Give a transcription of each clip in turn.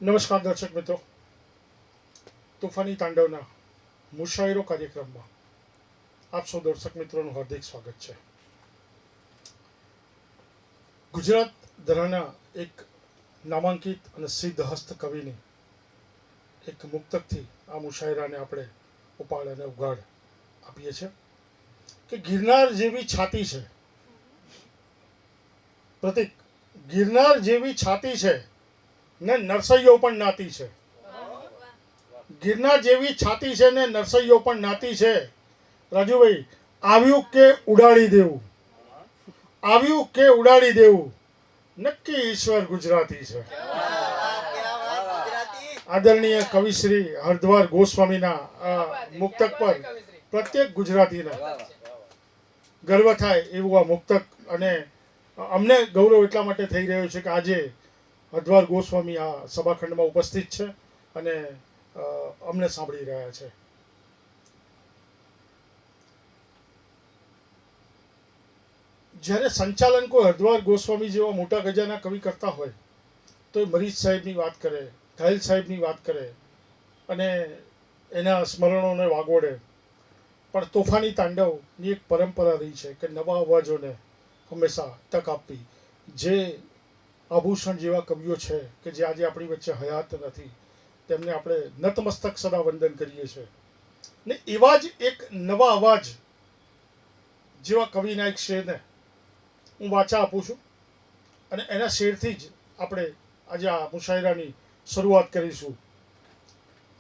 નમસ્કાર દર્શક મિત્રો, તોફાની તાંડવના મુશાયરો કાર્યક્રમમાં આપ સૌ દર્શક મિત્રોનું હાર્દિક સ્વાગત છે. ગુજરાત ધરાના એક નામાંકિત અને સિદ્ધહસ્ત કવિની એક મુક્તકથી આ મુશાયરાને આપણે ઉપાડ અને ઉગાડ આપીએ છીએ કે ગિરનાર જેવી છાતી છે પ્રતિક, ગિરનાર જેવી છાતી છે ને નરસૈયો પણ નાતી છે. ગિરનાર જેવી છાતી છે ને નરસૈયો પણ નાતી છે. રાજુભાઈ, આવ્યું કે ઉડાડી દેવું, આવ્યું કે ઉડાડી દેવું, નક્કી ઈશ્વર ગુજરાતી છે. આદરણીય કવિશ્રી હરદ્વાર ગોસ્વામીના આ મુક્તક પર પ્રત્યેક ગુજરાતીને ગર્વ થાય એવું આ મુક્તક, અને અમને ગૌરવ એટલા માટે થઈ રહ્યો છે કે આજે હરદ્વાર ગોસ્વામી આ સભાખંડમાં ઉપસ્થિત છે અને અમને સાંભળી રહ્યા છે. જ્યારે સંચાલન કોઈ હરદ્વાર ગોસ્વામી જેવા મોટા ગજાના કવિ કરતા હોય તો એ મરીજ સાહેબની વાત કરે, ઘાયલ સાહેબની વાત કરે અને એના સ્મરણોને વાગોડે. પણ તોફાની તાંડવની એક પરંપરા રહી છે કે નવા અવાજોને હંમેશા તક આપવી. જે આભૂષણ જેવા કવિઓ છે કે જે આજે આપણી વચ્ચે હયાત નથી, તેમને આપણે નતમસ્તક સદા વંદન કરીએ છીએ. ને એવા જ એક નવા અવાજ જેવા કવિના એક શેરને હું વાચા આપું છું અને એના શેરથી જ આપણે આજે આ મુશાયરાની શરૂઆત કરીશું.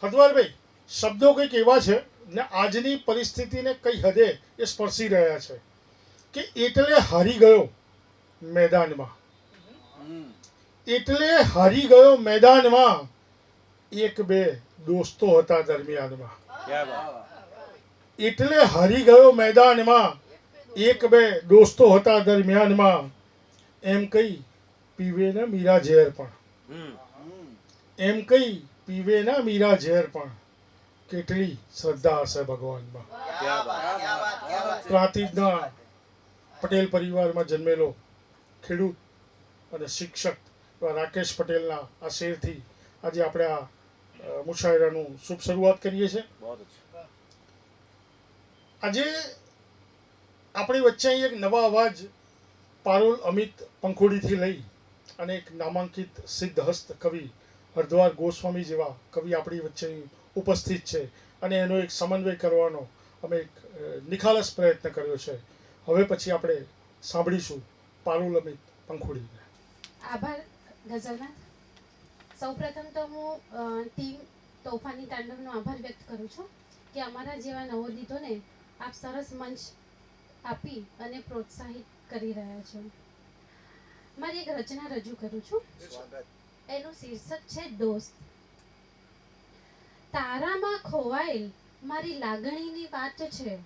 હરદ્વારભાઈ, શબ્દો કંઈક એવા છે ને આજની પરિસ્થિતિને કઈ હદે એ સ્પર્શી રહ્યા છે કે એટલે હારી ગયો મેદાનમાં, એટલે હારી ગયો મેદાનમાં, એક બે દોસ્તો હતા દરમિયાનમાં. એટલે હારી ગયો મેદાનમાં, એક બે દોસ્તો હતા દરમિયાનમાં, એમ કઈ પીવે ને મીરા ઝેર પણ, એમ કઈ પીવે ને મીરા ઝેર પણ, કેટલી શ્રદ્ધા હશે ભગવાનમાં. પ્રાંતિજના પટેલ પરિવારમાં જન્મેલો ખેડૂત અને શિક્ષક એવા રાકેશ પટેલના આ શેરથી આજે આપણે આ મુશાયરાનું શુભ શરૂઆત કરીએ છીએ. આજે આપણી વચ્ચે અહીં એક નવા અવાજ પારુલ અમિત પંખોડીથી લઈ અને એક નામાંકિત સિદ્ધહસ્ત કવિ હરદ્વાર ગોસ્વામી જેવા કવિ આપણી વચ્ચે ઉપસ્થિત છે અને એનો એક સમન્વય કરવાનો અમે એક નિખાલસ પ્રયત્ન કર્યો છે. હવે પછી આપણે સાંભળીશું પારુલ અમિત પંખોડીને. આભાર ગઝલનાથ. સૌપ્રથમ તો હું ટીમ તોફાની તાંડવનો આભાર વ્યક્ત કરું છું કે અમારા જેવા નવોદિતોને આપ સરસ મંચ આપી અને પ્રોત્સાહિત કરી રહ્યા છો. મારી એક રચના રજૂ કરું છું. એનું શીર્ષક છે દોસ્ત. તારામાં ખોવાયેલ મારી લાગણીની વાત છે,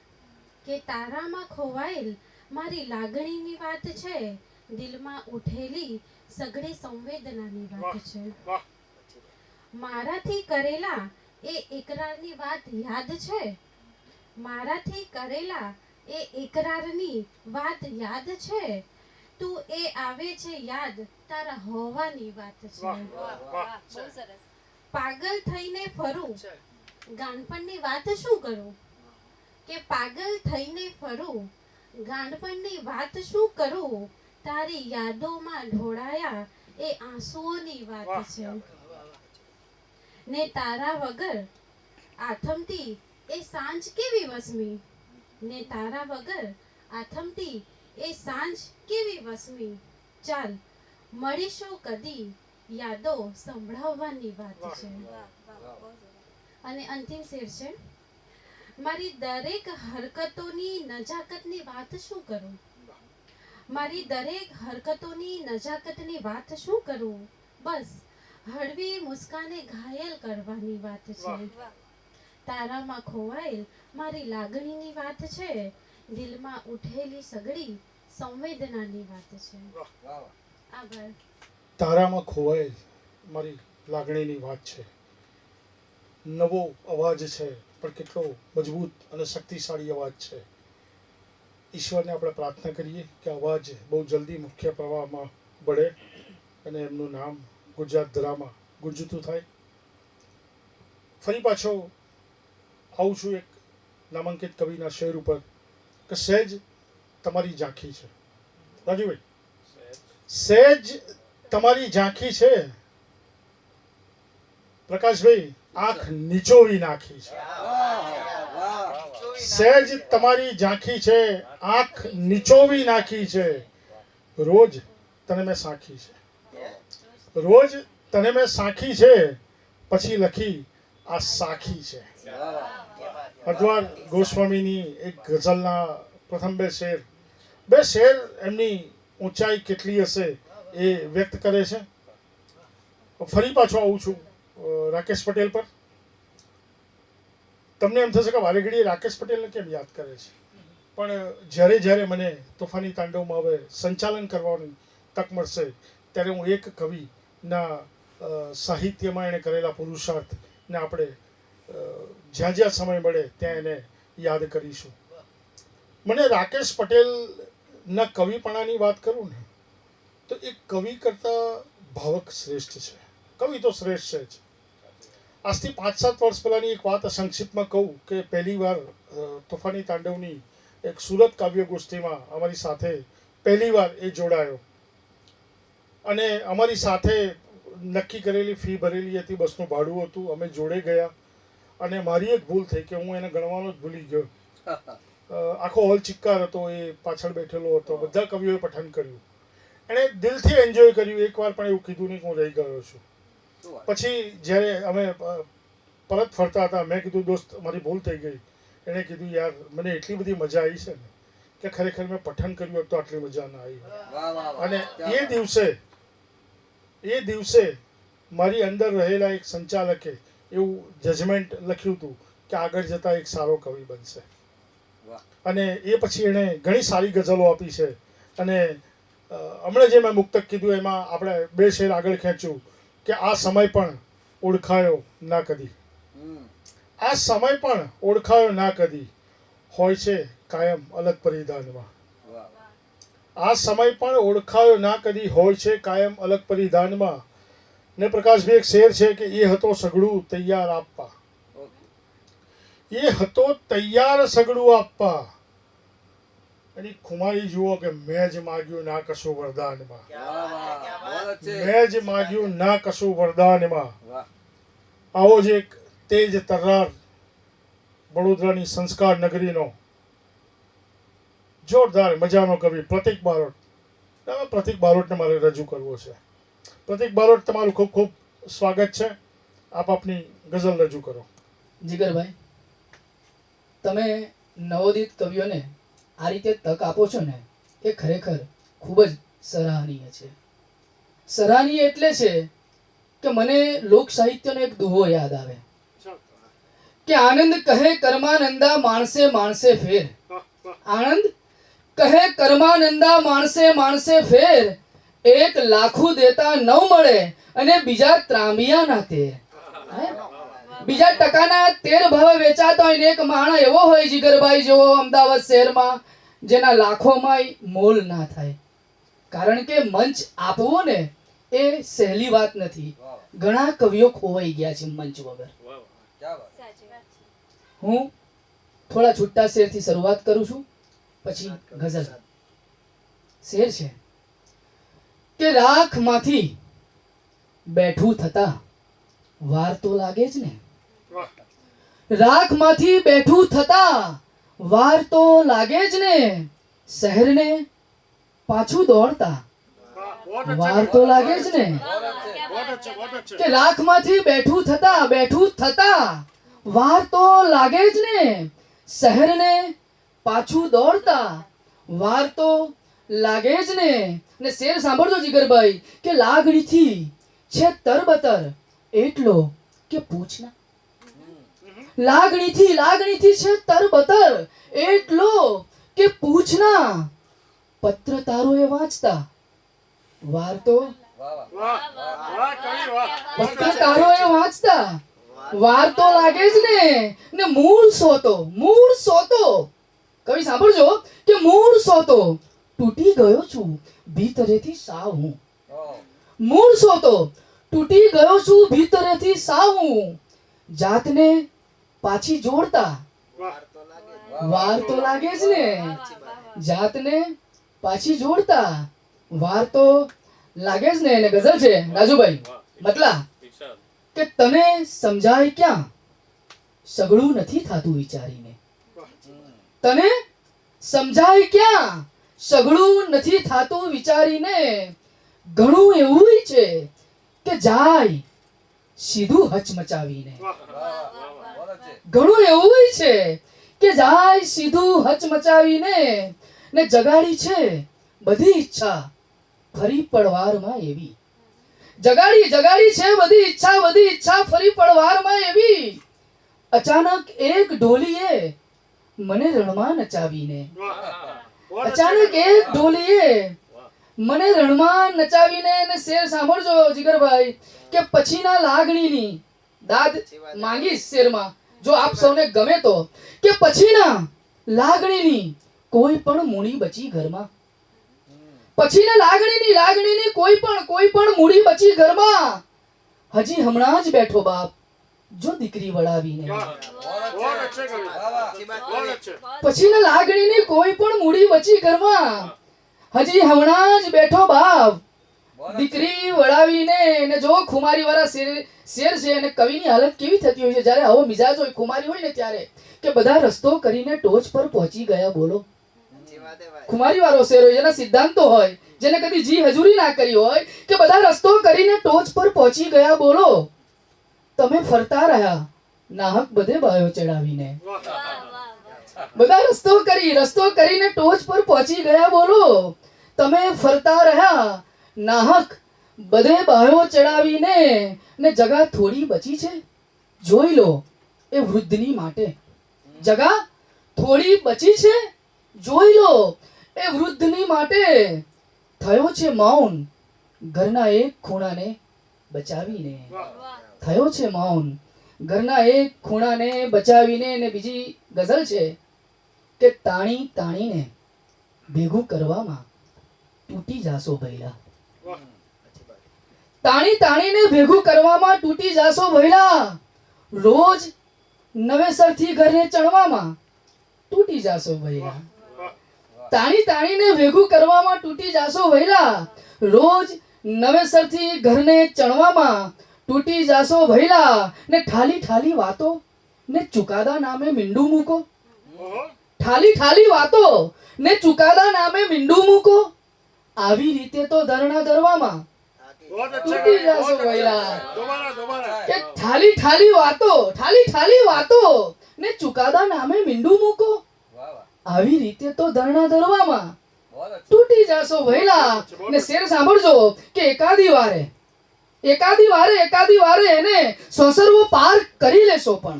કે તારામાં ખોવાયેલ મારી લાગણીની વાત છે, દિલમાં ઉઠેલી સઘળી સંવેદનાની વાત છે. મારાથી કરેલા એ એકરારની વાત યાદ છે, મારાથી કરેલા એ એકરારની વાત યાદ છે, તું એ આવે છે યાદ તારા હોવાની વાત છે. પાગલ થઈને ફરું, ગાંડપણની વાત શું કરું, કે પાગલ થઈને ફરું, ગાંડપણની વાત શું કરું, તારી યાદોમાં ઢોળાયા એ આંસુઓની વાત છે. ને તારા વગર આથમતી એ સાંજ કેવી વસમી, ને તારા વગર આથમતી એ સાંજ કેવી વસમી, ચાલ મળીશું કદી યાદો સંભળાવવાની વાત છે. અને અંતિમ શેર છે, મારી દરેક હરકતોની નજાકતની વાત શું કરું, મારી દરેક હરકતોની નજાકતની વાત શું કરું, બસ હળવી મુસ્કાને ઘાયલ કરવાની વાત છે. તારામાં ખોવાયેલ મારી લાગણીની વાત છે, દિલમાં ઉઠેલી સઘળી સંવેદનાની વાત છે. આભાર. તારામાં ખોવાયેલ મારી લાગણીની વાત છે. નવો અવાજ છે પણ કેટલો મજબૂત અને શક્તિશાળી અવાજ છે. ઈશ્વરને આપણે પ્રાર્થના કરીએ કે અવાજ બહુ જલ્દી મુખ્ય પ્રવાહમાં બળે અને એમનું નામ ગુજરાત ધરામાં ગુંજતું થાય. ફરી પાછો આવું છું એક નામાંકિત કવિના શેર ઉપર કે સહેજ તમારી ઝાંખી છે. રાજુભાઈ, સહેજ તમારી ઝાંખી છે. પ્રકાશભાઈ, આંખ નીચોવી નાખી છે. સહેજ તમારી ઝાંખી છે, આંખ નીચોવી નાખી છે. રોજ તને મેં સાંખી છે, રોજ તને મેં સાંખી છે, પછી લખી આ સાખી છે. હરદ્વાર ગોસ્વામીની એક ગઝલના પ્રથમ બે શેર એમની ઊંચાઈ કેટલી હશે એ વ્યક્ત કરે છે. ફરી પાછો આવું છું રાકેશ પટેલ પર. તમને એમ થશે કે વારે ઘડીએ રાકેશ પટેલને કેમ યાદ કરે છે, પણ જ્યારે મને તોફાની તાંડવમાં હવે સંચાલન કરવાની તક મળશે ત્યારે હું એક કવિના સાહિત્યમાં એણે કરેલા પુરુષાર્થને આપણે જ્યાં સમય મળે ત્યાં એને યાદ કરીશું. મને રાકેશ પટેલના કવિપણાની વાત કરું ને તો એક કવિ કરતાં ભાવક શ્રેષ્ઠ છે. કવિ તો શ્રેષ્ઠ છે જ. આજથી 5-7 વર્ષ પહેલાંની એક વાત સંક્ષિપ્તમાં કહું કે પહેલી વાર તોફાની તાંડવની એક સુરત કાવ્ય ગોષ્ઠીમાં અમારી સાથે પહેલી વાર એ જોડાયો અને અમારી સાથે નક્કી કરેલી ફી ભરેલી હતી, બસનું ભાડું હતું, અમે જોડે ગયા અને મારી એક ભૂલ થઈ કે હું એને ગણવાનો જ ભૂલી ગયો. આખો હોલ ચિક્કાર હતો, એ પાછળ બેઠેલો હતો, બધા કવિઓએ પઠન કર્યું, એણે દિલથી એન્જોય કર્યું. એકવાર પણ એવું કીધું નહીં કે હું રહી ગયો છું. પછી જ્યારે અમે પરત ફરતા હતા મેં કીધું દોસ્ત મારી ભૂલ થઈ ગઈ. એણે કીધું યાર મને એટલી બધી મજા આવી છે ને કે ખરેખર મેં પઠન કર્યું હોત તો આટલી મજા ના આવી. અને એ દિવસે મારી અંદર રહેલા એક સંચાલકે એવું જજમેન્ટ લખ્યું હતું કે આગળ જતાં એક સારો કવિ બનશે. અને એ પછી એણે ઘણી સારી ગઝલો આપી છે. અને હમણાં જે મેં મુક્તક કીધું એમાં આપણે 2 શેર આગળ ખેંચ્યું કે આ સમય પણ ઓળખાયો ના કદી, આ સમય પણ ઓળખાયો ના કદી, હોય છે કાયમ અલગ પરિધાનમાં. આ સમય પણ ઓળખાયો ના કદી, હોય છે કાયમ અલગ પરિધાનમાં. ને પ્રકાશભાઈ એક શેર છે કે એ હતો સગડું તૈયાર આપવા, એ હતો તૈયાર સગડું આપવા, એની ખુમારી જુઓ કે મેં જ માગ્યું ના કશું વરદાનમાં, મેં જ માગ્યું ના કશું વરદાનમાં. આવો જ એક તેજ તર્રાર વડોદરાની સંસ્કાર નગરીનો જોરદાર મજાનો કવિ પ્રતિક બારોટ. પ્રતિક બારોટને મારે રજૂ કરવો છે. પ્રતિક બારોટ, તમારું ખૂબ ખૂબ સ્વાગત છે. આપ આપની ગઝલ રજૂ કરો. જીગરભાઈ, તમે નવોદિત કવિઓને આ રીતે તક આપો છો ને એ ખરેખર ખૂબ જ સરાહનીય છે. સરાહનીય એટલે છે કે મને લોક સાહિત્યનો એક દુહો યાદ આવે કે આનંદ કહે કર્માનંદા માણસે માણસે ફેર, આનંદ કહે કર્માનંદા માણસે માણસે ફેર, એક લાખું દેતા 9 મળે અને બીજા ત્રાંબિયાના 13. બીજા ટકાના 13 ભાવે વેચાતા હોય ને એક માણસ એવો હોય જીગરભાઈ જેવો અમદાવાદ શહેરમાં જેના લાખોમાં મોલ ના થાય. કારણ કે મંચ આપવો ને એ સહેલી વાત નથી. ઘણા કવિઓ ખોવાઈ ગયા છે મંચ વગર. હું થોડા છૂટા શેરથી શરૂઆત કરું છું, પછી ગઝલ. શેર છે કે રાખમાંથી બેઠું થતા વાર તો લાગે જ ને, રાખમાંથી બેઠું થતા વાર તો લાગે જ ને, શહેરને પાછું દોડતા વાર તો લાગે જ ને. કે રાખમાંથી બેઠું થતા વાર તો લાગે જ ને, શહેરને પાછું દોડતા વાર તો લાગે જ ને. ને શેર સાંભળજો જીગરભાઈ કે લાગણીથી છે તરબતર એટલો કે પૂછના, લાગણીથી છે તરબતર એટલો કે પૂછના, પત્ર તારો એ વાંચતા વાર તો પત્ર તારો એ વાંચતા વાર તો લાગે જ ને. ને મૂળ સોતો કવિ સાંભળજો કે મૂળ સોતો તૂટી ગયો છું ભીતરેથી સાવ હું, મૂળ સોતો તૂટી ગયો છું ભીતરેથી સાવ હું, જાતને પાછી જોડતા વાર તો લાગે જ ને, જાતને પાછી જોડતા વાર તો લાગે જ ને. એને ગઝલ છે રાજુભાઈ મતલા કે તને સમજાય ક્યાં, સગળું નથી થાતું વિચારીને. તને સમજાય ક્યાં, સગળું નથી થાતું વિચારીને. ઘણું એવું છે કે જાય સીધું હચમચાવીને. ઘણું એવું છે કે જાય સીધું હચમચાવીને. ને જગાડી છે બધી ઈચ્છા ફરી પડવારમાં એવી. જગાડી છે બધી ઈચ્છા ફરી પડવારમાં એવી. અચાનક એક ઢોલીએ મને રણમાં નચાવીને. અચાનક એક ઢોલીએ મને રણમાં નચાવીને. અને શેર સાંભળજો જીગરભાઈ કે પછીના લાગણીની દાદ માંગીશ શેરમાં, જો આપ સૌને ગમે તો, કે પછીના લાગણીની કોઈ પણ મૂડી બચી ઘરમાં. પછીના લાગણીની કોઈ પણ મૂડી બચી ઘરમાં. હજી હમણાં જ બેઠો બાપ જો દીકરી વળાવીને. પછીના લાગણીની કોઈ પણ મૂડી બચી ઘરમાં. હજી હમણાં જ બેઠો બાપ દીકરી વળાવીને. ને જો ખુમારી વાળા શેર છે અને કવિની હાલત કેવી થતી હોય છે જ્યારે આવો મિજાજ હોય, ખુમારી હોય ને ત્યારે, કે બધા રસ્તો કરીને ટોચ પર પહોંચી ગયા. બોલો, ખુમારી વાળો શેર હોય, જેના સિદ્ધાંતો હોય, જેને કદી જી હજુરી ના કરી હોય, કે બધા રસ્તો કરીને ટોચ પર પહોંચી ગયા. બોલો, તમે ફરતા રહ્યા નાહક બધે બાયો ચડાવીને. બધા રસ્તો કરીને ટોચ પર પહોંચી ગયા. બોલો, તમે ફરતા રહ્યા નાહક બધે બાયો ચડાવીને. ને જગા થોડી બચી છે જોઈ લો એ વૃદ્ધની માટે. જગા થોડી બચી છે જોઈ લો એ વૃદ્ધની માટે. થયો છે મૌન ઘરના એક ખૂણાને બચાવીને. થયો છે મૌન ઘરના એક ખૂણાને બચાવીને. ને બીજી ગઝલ છે કે તાણીને ભેગું કરવામાં તૂટી જાશો ભૈલા. તાણીને ભેગું કરવામાં તૂટી જાશો ભૈલા. રોજ નવેસરથી ઘરને ચણવામાં તૂટી જાશો ભૈલા. તાણીને ભેગું કરવામાં તૂટી જાશો ભૈલા. રોજ નવેસરથી ઘરને ચણવામાં તૂટી જાશો ભૈલા. ને ઠાલી વાતો ને ચુકાદા નામે મીંડું મૂકો. ઠાલી વાતો ને ચુકાદા નામે મીંડું મૂકો. આવી રીતે તો ધરણા ધરવામાં તૂટી જાશો ભૈલા. કે ઠાલી વાતો ને ચુકાદા નામે મીંડું મૂકો. આવી રીતે તો ધરણા ધરવામાં તૂટી જાશો ભૈલા. ને શેર સાંભળજો કે એકાદી વારે એને સોસરવો પાર કરી લેશો. પણ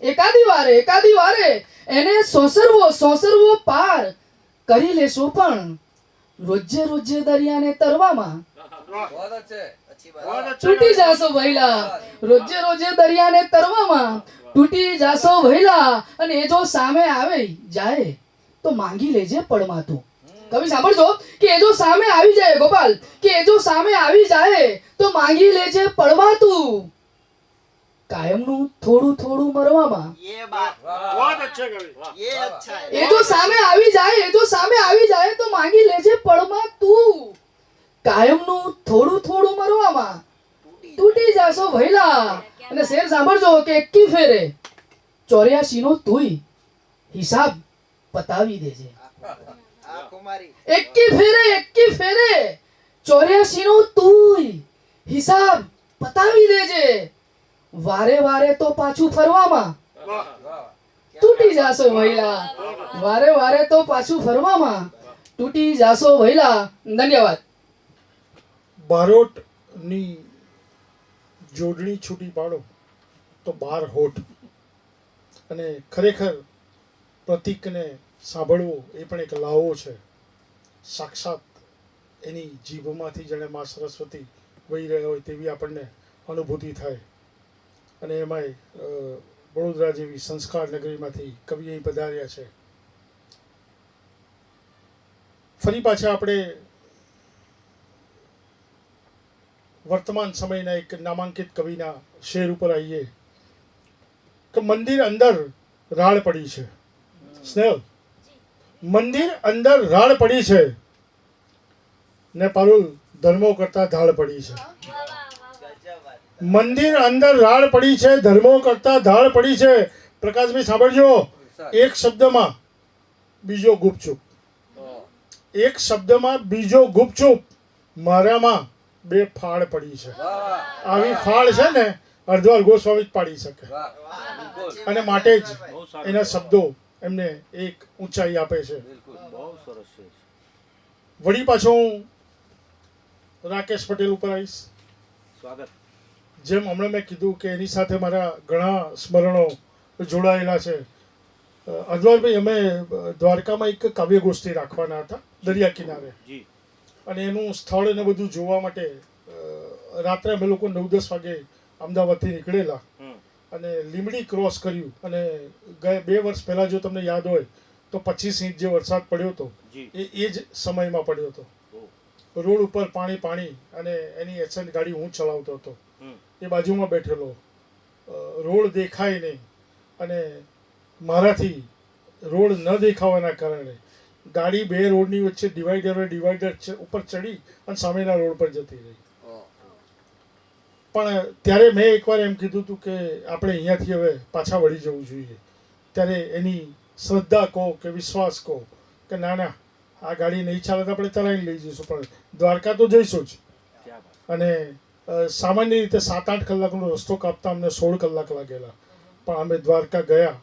એકાદી વારે એને સોસરવો પાર કરી લેશો. પણ રોજે દરિયાને તરવામાં તૂટી જાશો ભૈલા. રોજે દરિયાને તરવામાં તૂટી જાશો ભૈલા. અને એ જો સામે આવે જાય તો માંગી લેજે પડમાં તું. કવિ સાંભળજો કે એ જો સામે આવી જાય, ગોપાલ, કે એ જો સામે આવી જાય તો માંગી લેજે પડમાં તું. કાયમનું થોડું મરવામાં. એ જો સામે આવી જાય તો માંગી લેજે પડમાં તું. કાયમનું થોડું મરવામાં તૂટી જાશો ભૈલા. અને શેર સાંભળજો કે એકી ફેરે 84 નો તુંય હિસાબ પતાવી દેજે. એકી ફેરે 84 નો તુંય હિસાબ પતાવી દેજે. વારે તો પાછું ફરવામાં તૂટી જાશો ભૈલા. વારે તો પાછું ફરવામાં તૂટી જાશો ભૈલા. ધન્યવાદ. બારોટની જોડણી છૂટી પાડો તો 12 હોઠ. અને ખરેખર પ્રતીકને સાંભળવું એ પણ એક લાવો છે. સાક્ષાત એની જીભમાંથી જાણે મા સરસ્વતી વહી રહ્યા હોય તેવી આપણને અનુભૂતિ થાય. અને એમાંય વડોદરા જેવી સંસ્કાર નગરીમાંથી કવિ અહીં પધાર્યા છે. ફરી પાછા આપણે વર્તમાન સમયના એક નામાંકિત કવિના શેર ઉપર આવીએ કે મંદિર અંદર રાડ પડી છે. સ્નેહલ, મંદિર અંદર રાડ પડી છે ને પારુલ ધર્મો કરતા ધાડ પડી છે. મંદિર અંદર રાડ પડી છે, ધર્મો કરતા ધાડ પડી છે. પ્રકાશભાઈ સાંભળજો, એક શબ્દમાં બીજો ગુપચુપ, એક શબ્દમાં બીજો ગુપચુપ. મારામાં 2 ફાળ પડી છે. આવી ફાળ છે ને હરદ્વાર ગોસ્વામી જ પાડી શકે, અને માટે જ એના શબ્દો એમને એક ઊંચાઈ આપે છે. વળી પાછો હું રાકેશ પટેલ ઉપર આવીશ. જેમ હમણાં મેં કીધું કે એની સાથે મારા ઘણા સ્મરણો જોડાયેલા છે. અજવાલભાઈ, અમે દ્વારકામાં એક કાવ્ય ગોષ્ઠી રાખવાના હતા દરિયા કિનારે, અને એનું સ્થળ ને બધું જોવા માટે રાત્રે અમે લોકો 9-10 વાગે અમદાવાદથી નીકળેલા અને લીંબડી ક્રોસ કર્યું. અને ગયા 2 વર્ષ પહેલાં જો તમને યાદ હોય તો 25 ઇંચ જે વરસાદ પડ્યો હતો એ જ સમયમાં પડ્યો હતો. રોડ ઉપર પાણી, અને એની એસન્ટ ગાડી હું ચલાવતો હતો, એ બાજુમાં બેઠેલો. રોડ દેખાય નહીં, અને મારાથી રોડ ન દેખાવાના કારણે ગાડી 2 રોડની વચ્ચે ડિવાઈડર ઉપર ચડી અને સામેના રોડ પર જતી રહી. પણ ત્યારે મેં એકવાર એમ કીધું હતું કે આપણે અહીંયાથી હવે પાછા વળી જવું જોઈએ. ત્યારે એની શ્રદ્ધા કહો કે વિશ્વાસ કહો કે ના ના, આ ગાડી નહીં ચાલે તો આપણે તરાઈને લઈ જઈશું, પણ દ્વારકા તો જઈશું જ. અને સામાન્ય રીતે 7-8 કલાકનો રસ્તો કાપતા અમને 16 કલાક લાગેલા, પણ અમે દ્વારકા ગયા,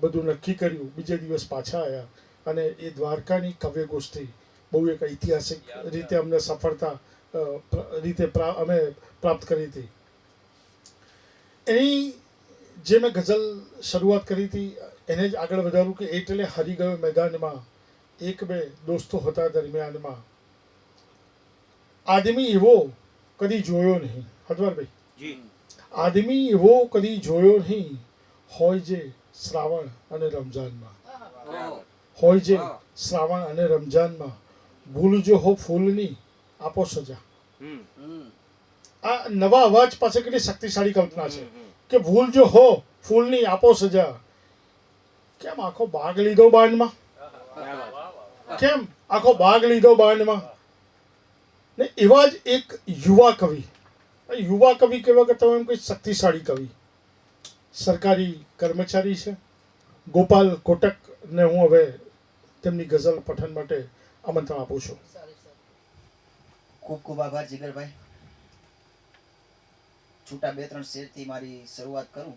બધું નક્કી કર્યું, બીજે દિવસ પાછા આવ્યા. અને એ દ્વારકાની કાવ્ય ગોષ્ઠી બહુ એક ઐતિહાસિક રીતે અમને સફળતા રીતે અમે પ્રાપ્ત કરી હતી. એની જે મેં ગઝલ શરૂઆત કરી હતી એને જ આગળ વધારું કે એટલે હારી ગયો મેદાનમાં, 1-2 દોસ્તો હતા દરમિયાનમાં. આદમી એવો કદી જોયો નહીં. હરદ્વારભાઈ, આદમી એવો કદી જોયો નહીં, હોય જે શ્રાવણ અને રમઝાનમાં, હોય જે શ્રાવણ અને રમઝાનમાં. ભૂલ જો હો ફૂલની આપો સજા. આ નવા અવાજ પાસે કેટલી શક્તિશાળી કલ્પના છે કે ભૂલ જો હો ફૂલની આપો સજા. કેમ આખો બાગ લીધો બાંધમાં, કેમ આખો બાગ લીધો બાંધમાં. ને એવા જ એક યુવા કવિ કહેવા કે તમે એમ કોઈ શક્તિશાળી કવિ, સરકારી કર્મચારી છે, ગોપાલ કોટકને હું હવે તેમની ગઝલ પઠન માટે આમંત્રણ આપું છું. ખૂબ ખૂબ આભાર જીગરભાઈ. છૂટા 2-3 શેરથી મારી શરૂઆત કરું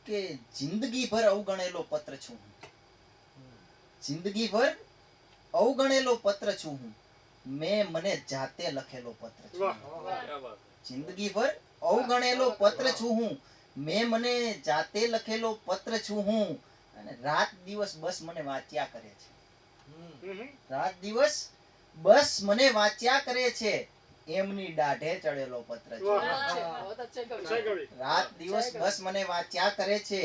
કે જિંદગીભર અવગણેલો પત્ર છું હું, જિંદગીભર અવગણેલો પત્ર છું હું, મેં મને જાતે લખેલો પત્ર છું. જિંદગીભર અવગણેલો પત્ર છું હું, મેં મને જાતે લખેલો પત્ર છું હું. અને રાત દિવસ બસ મને વાંચ્યા કરે છે, રાત દિવસ બસ મને વાંચ્યા કરે છે, એમની દાઢે ચડેલો પત્ર છે. રાત દિવસ બસ મને વાંચ્યા કરે છે,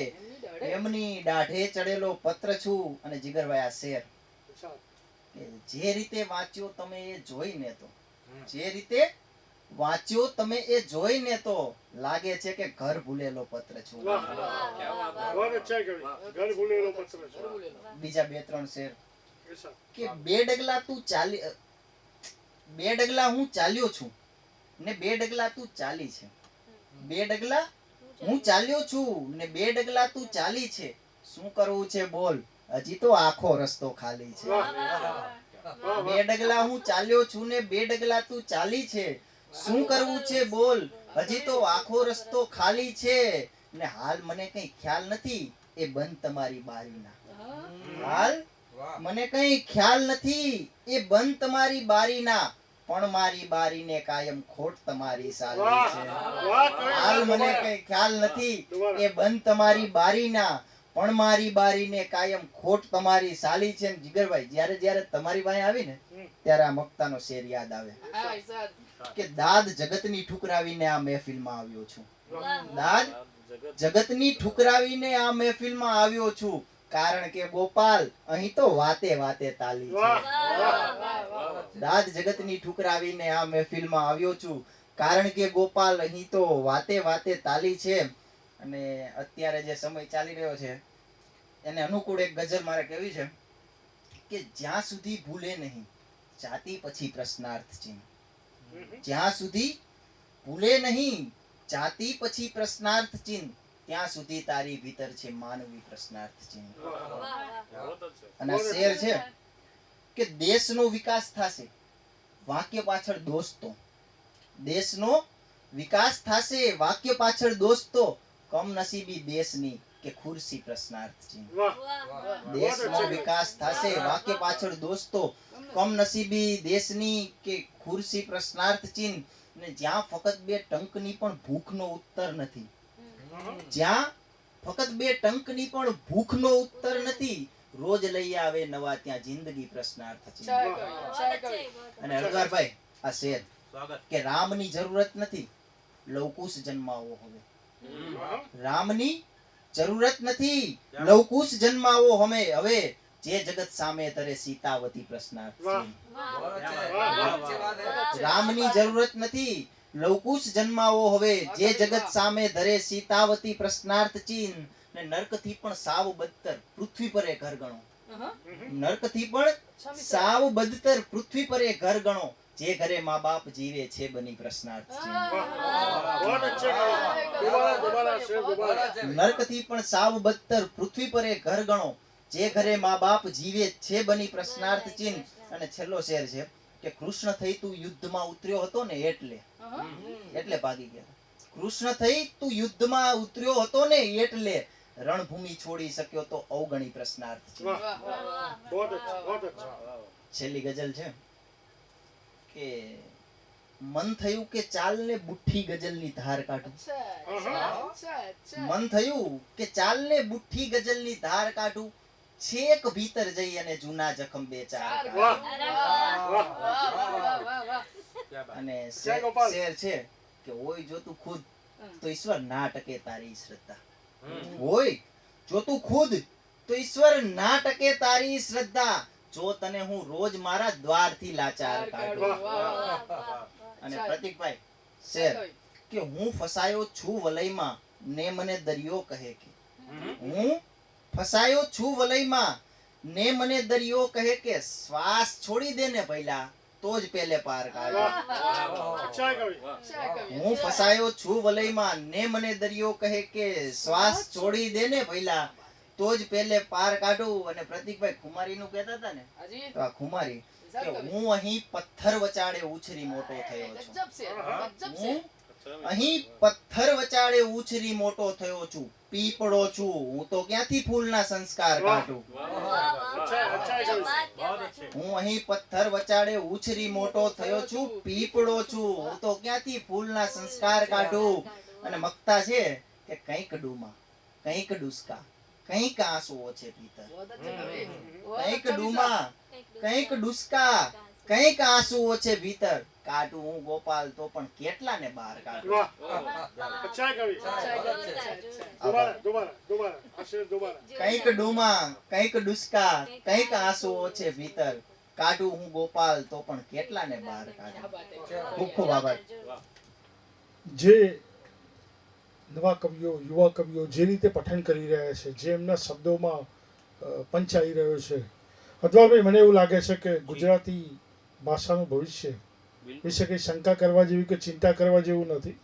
એમની દાઢે ચડેલો પત્ર છું. અને જીગરભાઈ, આ શેર જે રીતે વાંચ્યો તમે એ જોઈને તો, જે રીતે વાંચ્યો તમે એ જોઈને તો લાગે છે કે ઘર ભૂલેલો પત્ર છું. બીજા 2-3 શેર કે 2 ડગલા તું ચાલી, 2 ડગલા હું ચાલ્યો છું ને 2 ડગલા તું ચાલી છે, 2 ડગલા હું ચાલ્યો છું ને 2 ડગલા તું ચાલી છે, શું કરવું છે બોલ, હજી તો આખો રસ્તો ખાલી છે. 2 ડગલા હું ચાલ્યો છું ને 2 ડગલા તું ચાલી છે, શું કરવું છે બોલ, હજી તો આખો રસ્તો ખાલી છે. ને હાલ મને કઈ ખ્યાલ નથી એ બંધ તમારી બારીના, હાલ મને કઈ ખ્યાલ નથી એ બંધ તમારી બારીના, પણ મારી બારીને કાયમ ખોટ તમારી સાલી છે. હાલ મને કઈ ખ્યાલ નથી એ બંધ તમારી બારીના, પણ મારી બારીને કાયમ ખોટ તમારી સાલી છે. જીગરભાઈ, જ્યારે જ્યારે તમારી પાસે આવી ને ત્યારે આ મક્તાનો શેર યાદ આવે કે દાદ જગતની ઠુકરાવીને આ મહેફિલમાં આવ્યો છું, દાદ જગતની ઠુકરાવીને આ મહેફિલમાં આવ્યો છું, કારણ કે ગોપાલ અહીં તો વાતે વાતે તાલી છે. દાદ જગતની ઠુકરાવીને આ મહેફિલમાં આવ્યો છું, કારણ કે ગોપાલ અહીં તો વાતે વાતે તાલી છે. અને અત્યારે જે સમય ચાલી રહ્યો છે એને અનુકૂળ એક ગઝલ મારે કહેવી છે કે જ્યાં સુધી ભૂલે નહીં જાતિ પછી પ્રશ્નાર્થ ચિહ્ન, જ્યાં સુધી ભૂલે નહીં જાતિ પછી પ્રશ્નાર્થ ચિહ્ન, ત્યાં સુધી તારી ભીતર છે માનવી પ્રશ્નાર્થ ચિહ્ન. અને આ શેર છે કે દેશનો વિકાસ થશે વાક્ય પાછળ દોસ્તો, દેશનો વિકાસ થશે વાક્ય પાછળ દોસ્તો, કમનસીબી દેશની કે ખુરશી પ્રશ્નાર્થ ચિહ્ન. દેશનો વિકાસ થશે વાક્ય પાછળ દોસ્તો, કમનસીબી દેશની કે ખુરશી પ્રશ્નાર્થ ચિહ્ન. ને જ્યાં ફક્ત બે ટંકની પણ ભૂખનો ઉત્તર નથી, જ્યાં ફક્ત બે ટંકની પણ ભૂખનો ઉત્તર નથી, રોજ લઈ આવે નવા ત્યાં જિંદગી પ્રશ્નાર્થ ચિહ્ન. અને હરદ્વારભાઈ આ શેર કે રામની જરૂરત નથી લવકુશ જન્માવો હવે, રામની જરૂરત નથી લવકુશ જન્માવો હવે, જે જગત સામે તરે સીતાવતી પ્રશ્નાર્થ ચિહ્ન. રામની જરૂરત નથી લવકુશ જન્માવો હવે, જે જગત સામે ધરે સીતાવતી પ્રશ્નાર્થ ચિહ્ન. ને નર્કથી પણ સાવ બદતર પૃથ્વી પર એ ઘર ગણો, નર્કથી પણ સાવ બદતર પૃથ્વી પર એ ઘર ગણો, જે ઘરે મા બાપ જીવે છે બની પ્રશ્નાર્થ ચિહ્ન. નર્કથી પણ સાવ બદતર પૃથ્વી પર એ ઘર ગણો, જે ઘરે મા બાપ જીવે છે બની પ્રશ્નાર્થ ચિહ્ન. અને છેલ્લો શેર છે કે કૃષ્ણ થઈ તું યુદ્ધમાં ઉતર્યો હતો ને એટલે ભાગી ગયા. કૃષ્ણ થઈ તું યુદ્ધમાં ઉતર્યો હતો ને એટલે રણભૂમિ છોડી શક્યો તો અવગણી પ્રશ્નાર્થ ચિહ્ન. છેલ્લી ગઝલ છે કે મન થયું કે ચાલ ને બુઠ્ઠી ગઝલની ધાર કાઢું, મન થયું કે ચાલ ને બુઠ્ઠી ગઝલની ધાર કાઢું, છેક ભીતર જઈ અને જૂના જખમ બે ચાર. અને શેર છે કે હોય જો તું ખુદ તો ઈશ્વર ના ટકે તારી શ્રદ્ધા, હોય જો તું ખુદ તો ઈશ્વર ના ટકે તારી શ્રદ્ધા, જો તને હું રોજ મારા દ્વારથી લાચાર કાઢું. અને પ્રતીકભાઈ શેર કે હું ફસાયો છું વલયમાં ને મને દરિયો કહે કે, હું ફસાયો છું વલયમાં ને મને દરિયો કહે કે, શ્વાસ છોડી દે ને પહેલા તો જ પેલે પાર કાઢો. હું ફસાયો છું વલયમાં ને મને દરિયો કહે કે, શ્વાસ છોડી દે ને પહેલા તો જ પેલે પાર કાઢું. અને પ્રતીકભાઈ ખુમારીનું કહેતા હતા ને, તો આ ખુમારી કે હું અહીં પથ્થર વચાડે ઉછરી મોટો થયો છું, હું અહીં પથ્થર વચાડે ઉછરી મોટો થયો છું, પીપળો છું હું તો ક્યાંથી ફૂલના સંસ્કાર કાઢું. હું અહીં પથ્થર વચાડે ઉછરી મોટો થયો છું, પીપળો છું હું તો ક્યાંથી ફૂલના સંસ્કાર કાઢું. અને મક્તા છે કે કંઈક ડૂમા કંઈક ડુસકા કંઈક આંસુઓ છે ભીતર, કંઈક ડૂમા કંઈક ડુસકા કંઈક આંસુઓ છે ભીતર, કાઢું હું ગોપાલ તો પણ કેટલા ને બહાર કાઢું. કંઈક ડૂમા કંઈક ડુસકા કંઈક આંસુઓ છે ભીતર, કાઢું હું ગોપાલ તો પણ કેટલા ને બહાર કાઢું. ખૂબ ખૂબ આભાર. જે નવા કવિઓ યુવા કવિઓ જે રીતે પઠન કરી રહ્યા છે, જે એમના શબ્દોમાં પંચ આવી રહ્યો છે, અદ્વારભાઈ મને એવું લાગે છે કે ગુજરાતી ભાષાનું ભવિષ્ય વિશે કંઈ શંકા કરવા જેવી કે ચિંતા કરવા જેવું નથી.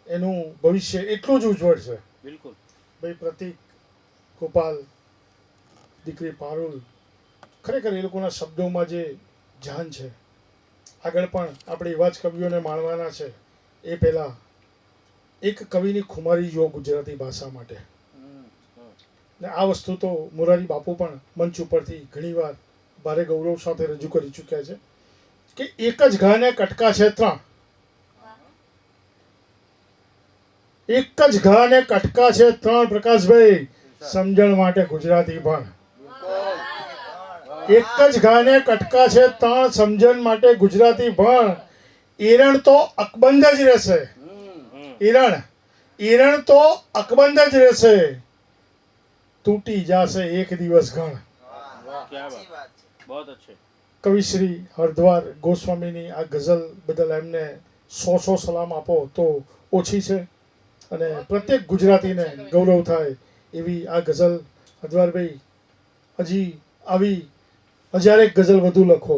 એનું ભવિષ્ય એટલું જ ઉજ્જવળ છે. બિલકુલ ભાઈ પ્રતીક, ગોપાલ, દીકરી પારુલ, ખરેખર એ લોકોના શબ્દોમાં જે જાન છે. આગળ પણ આપણે એવા જ કવિઓને માણવાના છે. એ પહેલાં એક કવિની ખુમારી જુઓ ગુજરાતી ભાષા માટે. ને આ વસ્તુ તો મોરારી બાપુ પણ મંચ ઉપરથી ઘણીવાર ભારે ગૌરવ સાથે રજૂ કરી ચૂક્યા છે કે એક જ ઘાને કટકા છે ત્રણ, એક જ ઘાને કટકા છે ત્રણ. પ્રકાશભાઈ સમજણ માટે ગુજરાતી ભણ. એક જ ઘાને કટકા છે ત્રણ, સમજણ માટે ગુજરાતી ભણ. ઈરણ તો અકબંધ જ રહેશે, ઈરણ તો અકબંધ જ રહેશે, તૂટી જાશે એક દિવસ ઘણ. क्या बात, बहुत अच्छे. કવિશ્રી હરદ્વાર ગોસ્વામીની આ ગઝલ બદલ એમને 100 સલામ આપો તો ઓછી છે અને પ્રત્યેક ગુજરાતીને ગૌરવ થાય એવી આ ગઝલ હરદ્વારભાઈ હજી આવી હજારેક ગઝલ વધુ લખો,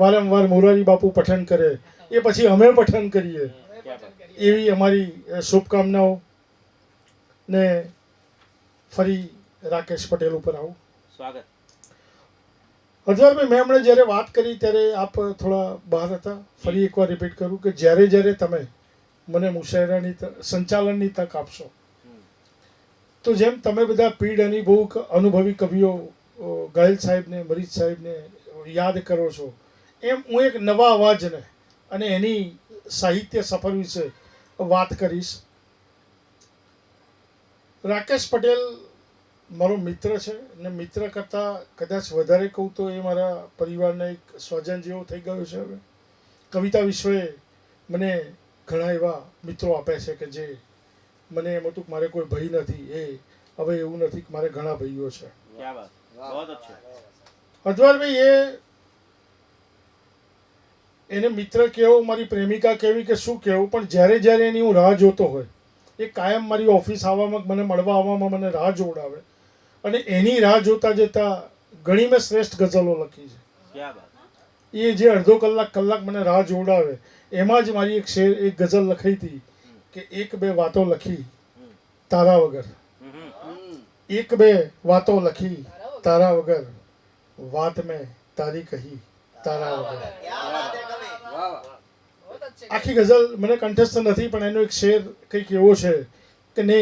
વારંવાર મોરારી બાપુ પઠન કરે એ પછી અમે પઠન કરીએ એવી અમારી શુભકામનાઓ. ને ફરી રાકેશ પટેલ ઉપર આવું. સ્વાગત. હરદ્વારભાઈ, મેં હમણાં જ્યારે વાત કરી ત્યારે આપ થોડા બહાર હતા. ફરી એકવાર રિપીટ કરું કે જ્યારે જ્યારે તમે મને મુશાયરાની સંચાલનની તક આપશો તો જેમ તમે બધા પીઢ અનુભવી કવિઓ ગાયલ સાહેબને, મરીજ સાહેબને યાદ કરો છો, એમ હું એક નવા અવાજને અને એની સાહિત્ય સફર વિશે વાત કરીશ. રાકેશ પટેલ મારો મિત્ર છે અને મિત્ર કરતાં કદાચ વધારે કહું તો એ મારા પરિવારના એક સ્વજન જેવો થઈ ગયો છે. હવે કવિતા વિશ્વએ મને ઘણા એવા મિત્રો આપ્યા છે કે જે મને એમ હતું કે મારે કોઈ ભાઈ નથી. એ હવે એવું નથી કે મારે ઘણા ભાઈઓ છે. હરદ્વારભાઈ એને મિત્ર કહેવો, મારી પ્રેમિકા કહેવી કે શું કહેવું, પણ જ્યારે જ્યારે એની હું રાહ જોતો હોય, એ કાયમ મારી ઓફિસ આવવામાં, મને મળવા આવવામાં મને રાહ જોડાવે અને એની રાહ જોતા જતા ઘણી મેં શ્રેષ્ઠ ગઝલો લખી છે. એ જે અડધો કલાક મને રાહ જોડાવે એમાં જ મારી એક ગઝલ લખાઈ હતી કે એક બે વાતો લખી તારા વગર, એક બે વાતો લખી તારા વગર, વાત મેં તારી કહી તારા વગર. આખી ગઝલ મને કંઠસ્થ નથી પણ એનો એક શેર કંઈક એવો છે કે ને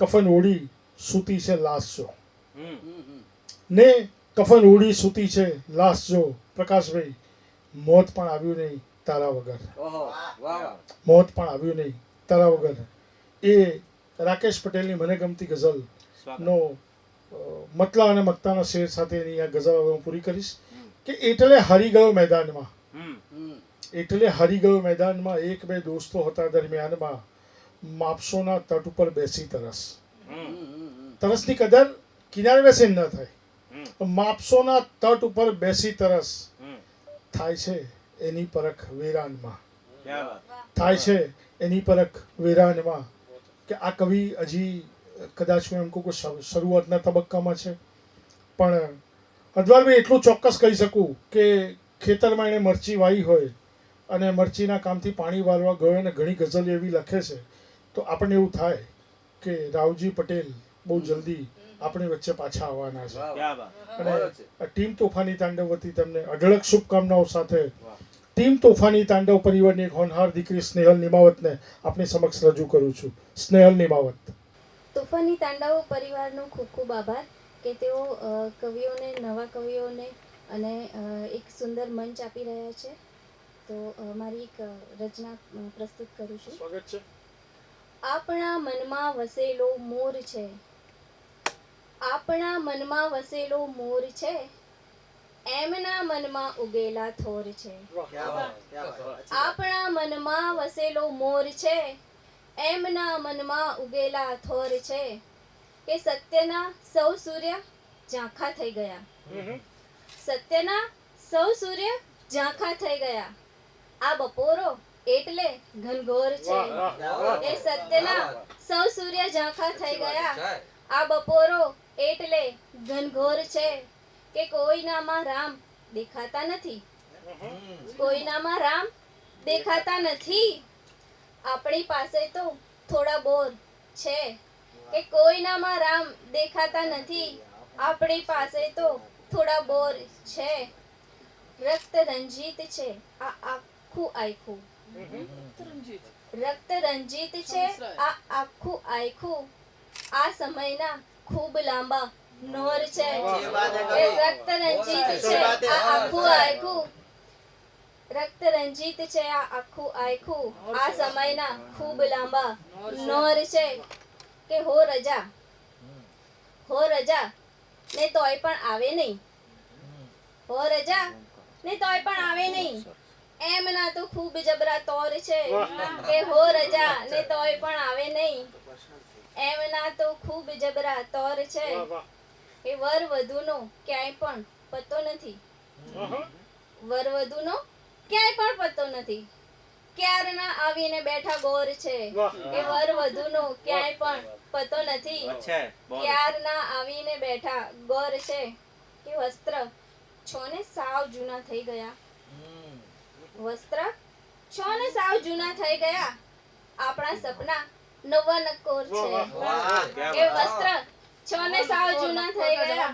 કફન ઓઢી સૂતી છે લાશ જો, ને કફન ઓઢી સૂતી છે લાશ જો, પ્રકાશભાઈ મોત પણ આવ્યું નહીં તારા વગર, મોત પણ આવ્યું નહીં તારા વગર. એ રાકેશ પટેલની મને ગમતી ગઝલ નો મતલા અને મક્તાના શેર સાથેની આ ગઝલ હવે હું પૂરી કરીશ કે એટલે હારી ગયો મેદાનમાં, એટલે હારી ગયો મેદાનમાં, એક બે દોસ્તો હતા દરમિયાનમાં, માપસોના તટ ઉપર બેસી તરસ. તરસની કદર કિનારે બેસીને ન થાય, માપસોના તટ ઉપર બેસી તરસ થાય છે એની પરખ વેરાનમાં, થાય છે એની પરખ વેરાનમાં. કે આ કવિ હજી કદાચ હું એમ કહું કે શરૂઆતના તબક્કામાં છે, પણ હરદ્વારભાઈ એટલું ચોક્કસ કહી શકું કે ખેતરમાં એણે મરચી વાવી હોય અને મરચીના કામથી પાણી વાળવા ગયો અને ઘણી ગઝલ એવી લખે છે તો આપણને એવું થાય કે રાવજી પટેલ બહુ જલ્દી આપણી વચ્ચે પાછા આવવાના છે. અને ટીમ તોફાની તાંડવ વતી તેમને અઢળક શુભકામનાઓ સાથે ટીમ તોફાની તાંડવ પરિવારની એક હોનહાર દીકરી સ્નેહલ નિમાવતને આપણી સમક્ષ રજૂ કરું છું. સ્નેહલ નિમાવત. તોફાની તાંડવ પરિવારનો ખૂબ ખૂબ આભાર કે તેઓ કવિઓને, નવા કવિઓને અને એક સુંદર મંચ આપી રહ્યા છે. તો મારી એક રચના પ્રસ્તુત કરું છું. સ્વાગત છે. આપણા મનમાં વસેલો મોર છે, આપણા મનમાં વસેલો મોર છે, એમના મનમાં ઉગેલા થોર છે. આપણા મનમાં વસેલો મોર છે, એમના મનમાં ઉગેલા થોર છે, કે સત્યના સૌ સૂર્ય ઝાંખા થઈ ગયા, સત્યના સૌ સૂર્ય ઝાંખા થઈ ગયા. આ બપોરો એટલે ઘનઘોર છે, એ સત્યના સૌ સૂર્ય ઝાંખા થઈ ગયા. આ બપોરો એટલે ઘનઘોર છે, કે કોઈનામાં રામ દેખાતા નથી, કોઈનામાં રામ દેખાતા નથી. આપણી પાસે તો થોડા બોર છે, કે કોઈનામાં રામ દેખાતા નથી. આપણી પાસે તો થોડા બોર છે. રક્ત રંજીત છે આ આખું આખું, રક્ત રંજીત છે આ આખું આખું. આ સમયના ખૂબ લાંબા નોર છે, એ રક્ત રંજીત છે આ આખું આખું, રક્ત રંજીત છે આ આખું આખું. આ સમયના ખૂબ લાંબા નોર છે, કે હો રજા ને તોય પણ આવે નહીં, હો રજા ને તોય પણ આવે નહીં. એમના તો ખૂબ જબરા તોર છે, કે હો રજા ને તોય પણ આવે નહીં. એમના તો ખૂબ જબરા તોર છે, એ વર વધુનો ક્યાંય પણ પતો નથી, વરવધુનો ક્યાંય પણ પત્તો નથી. ક્યારના આવીને બેઠા ગોર છે કે વરવધુનો ક્યાંય પણ પતો નથી. ક્યારના આવીને બેઠા ગોર છે કે વસ્ત્ર છોને સાવ જૂના થઈ ગયા. વસ્ત્ર છોને સાવ જૂના થઈ ગયા. આપણા સપના નવા નકોર છે કે વસ્ત્ર છોને સાવ જૂના થઈ ગયા.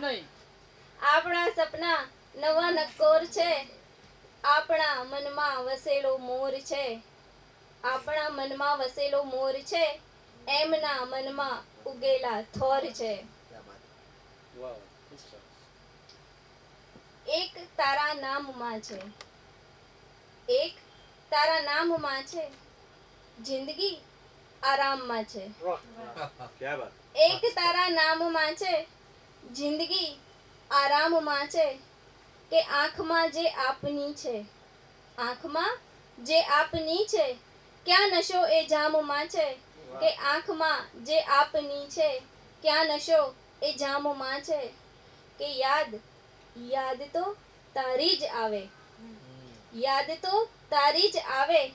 આપણા સપના નવા નકોર છે. આપણા મનમાં વસેલો મોર છે. આપણા મનમાં વસેલો મોર છે. એમના મનમાં ઉગેલા થોર છે. એક તારા નામમાં છે. એક તારા નામમાં છે. જિંદગી આરામમાં છે. એક તારા નામમાં છે. જિંદગી આરામમાં છે. કે આંખમાં જે આપની છે. આંખમાં જે આપની છે. ક્યાં નશો એ જામમાં છે. કે આંખમાં જે આપની છે. ક્યાં નશો એ જામમાં છે. કે યાદ યાદ તો તારી જ આવે. યાદ તો તારી જ આવે.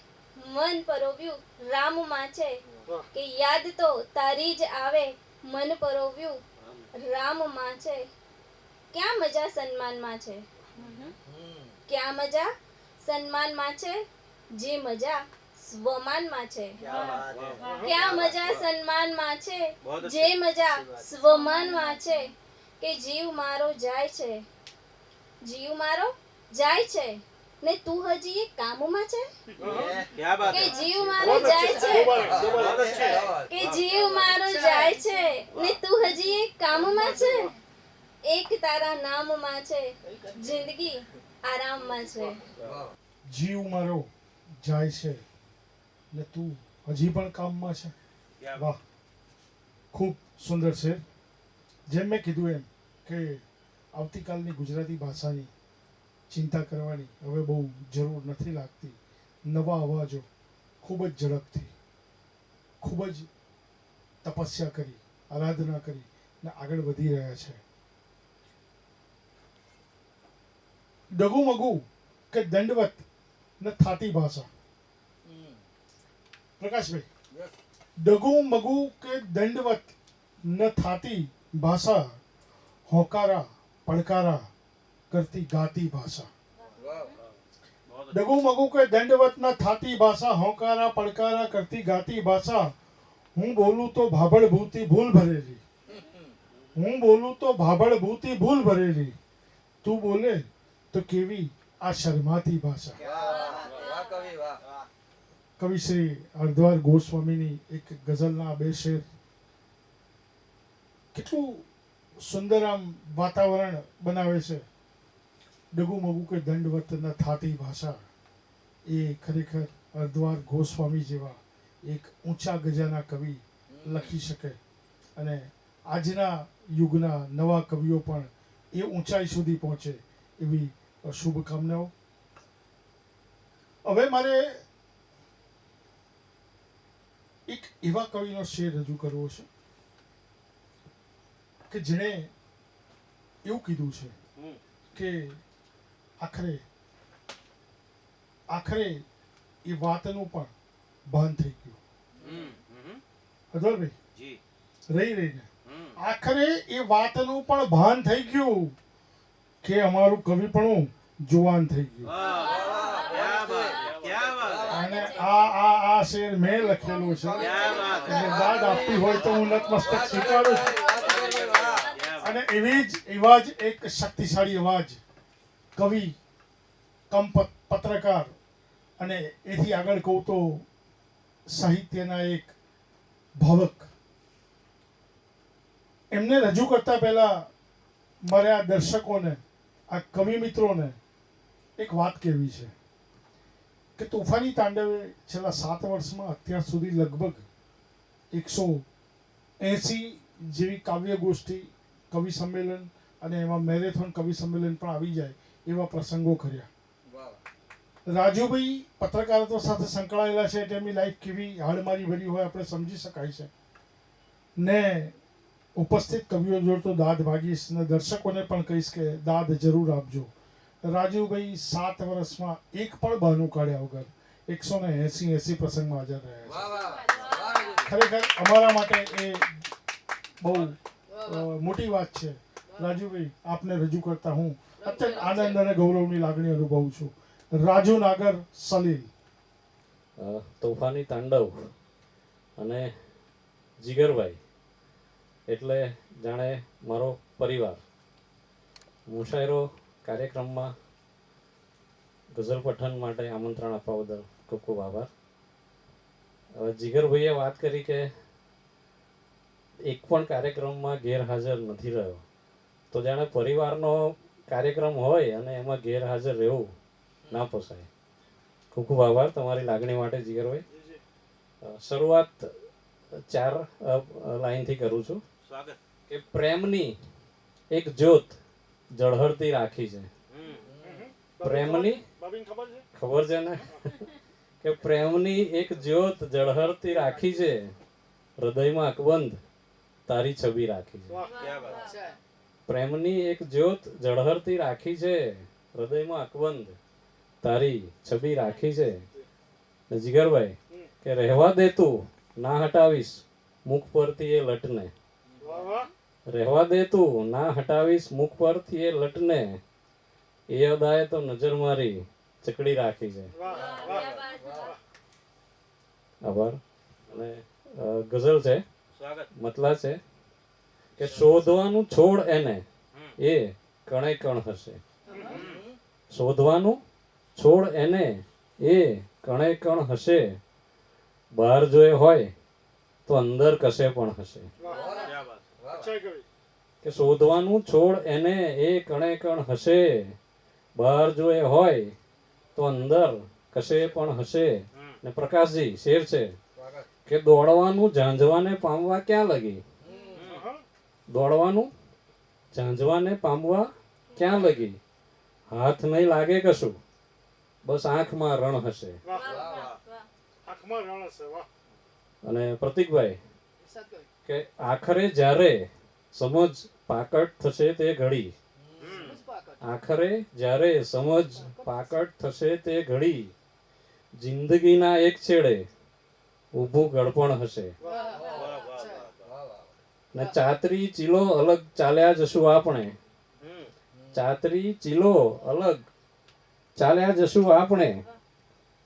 મન પરોવ્યું રામમાં છે. કે યાદ તો તારી જ આવે. મન પરોવ્યું રામમાં છે. ક્યાં મજા સન્માનમાં છે. ક્યાં મજા સન્માનમાં છે. જે મજા સ્વમાનમાં છે. ક્યાં મજા સન્માનમાં છે. જે મજા સ્વમાનમાં છે. કે જીવ મારો જાય છે. જીવ મારો જાય છે ને તું હજી એ કામમાં છે. કે જીવ મારો જાય છે. કે જીવ મારો જાય છે ને તું હજી એ કામમાં છે. એક તારા નામમાં છે. જિંદગી આરામમાં છે. જીવ મારો જાય છે ને તું હજી પણ કામમાં છે. વાહ, ખૂબ સુંદર છે. જેમ મેં કીધું એમ કે આવતીકાલની ગુજરાતી ભાષાની ચિંતા કરવાની હવે બહુ જરૂર નથી લાગતી. નવા અવાજો ખૂબ જ ઝડપથી, ખૂબ જ તપસ્યા કરી, આરાધના કરી ને આગળ વધી રહ્યા છે. ડગુમગુ કે દંડવત ને થાતી ભાષા. પ્રકાશભાઈ, ડગુમગુ કે દંડવત ન થાતી ભાષા. હોકારા પડકારા કરતી ગાતી ભાષા. ડગુમગુ કે દંડવત ન થાતી ભાષા. હોકારા પડકારા કરતી ગાતી ભાષા. હું બોલું તો ભાભળ ભૂતી ભૂલ ભરેલી. હું બોલું તો ભાભળ ભૂતી ભૂલ ભરેલી. તું બોલે તો કેવી આ શર્માતી ભાષા. કવિ શ્રી હરદ્વાર ગોસ્વામીની એક ગઝલના બે શેર કેટલું સુંદર આમ વાતાવરણ બનાવે છે. ડગુમગુ કે દંડવત ન થાતી ભાષા એ ખરેખર હરદ્વાર ગોસ્વામી જેવા એક ઊંચા ગજાના કવિ લખી શકે અને આજના યુગના નવા કવિઓ પણ એ ઊંચાઈ સુધી પહોંચે એવી શુભકામનાઓ. હવે મારે એક એવા કવિનો શેર રજૂ કરવો છે કે જેણે એવું કીધું છે કે આખરે આખરે એ વાતનું પણ ભાન થઈ ગયું. હરદ્વારભાઈ, રહી રહીને આખરે એ વાતનું પણ ભાન થઈ ગયું કે અમારું કવિપણું જુવાન થઈ ગયું. અને આ શેર મેં લખેલું છે એટલે દાદ આપવી હોય તો હું નતમસ્તક સ્વીકારું છું. અને એવા જ એક શક્તિશાળી અવાજ કવિ કમ પત્રકાર અને એથી આગળ કહું તો સાહિત્યના એક ભાવક, એમને રજૂ કરતા પહેલા મારે આ દર્શકોને, આ કવિ મિત્રોને એક વાત કહેવી છે કે તોફાની તાંડવે છેલ્લા 7 વર્ષમાં અત્યાર સુધી લગભગ 180 જેવી કાવ્ય ગોષ્ઠી, કવિ સંમેલન અને એમાં મેરેથોન કવિ સંમેલન પણ આવી જાય એવા પ્રસંગો કર્યા. રાજુભાઈ પત્રકારત્વ સાથે સંકળાયેલા છે એટલે એમની લાઈફ કેવી હાડમારી ભરી હોય આપણે સમજી શકાય છે. ને ઉપસ્થિત કવિઓ જોડે તો દાદ ભાગીશ ને દર્શકોને પણ કહીશ કે દાદ જરૂર આપજો. રાજુભાઈ 7 વર્ષમાં એક પણ બહાનું કાઢ્યા વગર 180 પ્રસંગમાં હાજર રહ્યા છે. ખરેખર અમારા માટે એ બહુ મોટી વાત છે. રાજુભાઈ, આપને રજૂ કરતા હું અત્યંત આનંદ અને ગૌરવની લાગણી અનુભવું છું. રાજુ નાગર સલીલ. તોફાની તાંડવ અને જીગરભાઈ એટલે જાણે મારો પરિવાર. મુશાયરો કાર્યક્રમમાં ગઝલ પઠન માટે આમંત્રણ આપવા બદલ ખૂબ ખૂબ આભાર. હવે જીગરભાઈએ વાત કરી કે એક પણ કાર્યક્રમમાં ગેરહાજર નથી રહ્યો, તો જાણે પરિવારનો કાર્યક્રમ હોય અને એમાં ગેરહાજર રહેવું ના પોસાય. ખૂબ ખૂબ આભાર તમારી લાગણી માટે જીગરભાઈ. શરૂઆત 4 લાઈનથી કરું છું કે પ્રેમની એક જ્યોત ઝળહળતી રાખી છે. પ્રેમની ખબર છે ને કે પ્રેમની એક જ્યોત ઝળહળતી રાખી છે, હૃદયમાં અકબંધ તારી છબી રાખી છે. પ્રેમની એક જ્યોત ઝળહળતી રાખી છે, હૃદયમાં અકબંધ તારી છબી રાખી છે. જીગરભાઈ કે રહેવા દે તું ના હટાવીશ મુખ પરથી એ લટને. રહેવા દે તું ના હટાવીશ મુખ પરથી એ લટને, એ અદાએ તો નજર મારી ચકડી રાખી છે. આભાર. અને ગઝલ છે, મતલા છે કે શોધવાનું છોડ એને, એ કણે કણ હશે. શોધવાનું છોડ એને, એ કણે કણ હશે, બહાર જોયે હોય તો અંદર કશે પણ હશે. કે શોધવાનું છોડ એને, એ કણે કણ હશે, બહાર જોયે હોય તો અંદર કશે પણ હશે. ને પ્રકાશજી શેર છે કે દોડવાનું ઝાંઝવાને પામવા ક્યાં લગી. દોડવાનું ઝાંઝવાને પામવા ક્યાં લગી, હાથ નહીં લાગે કશું, બસ આંખમાં રણ હશે. અને પ્રતિકભાઈ કે આખરે જ્યારે સમજ પાકટ થશે તે ઘડી, આખરે જ્યારે સમજ પાકટ થશે તે ઘડી, જિંદગીના એક છેડે ઊભું ગળપણ હશે. ને ચાતરી ચીલો અલગ ચાલ્યા જશું આપણે, ચાતરી ચીલો અલગ ચાલ્યા જશું આપણે,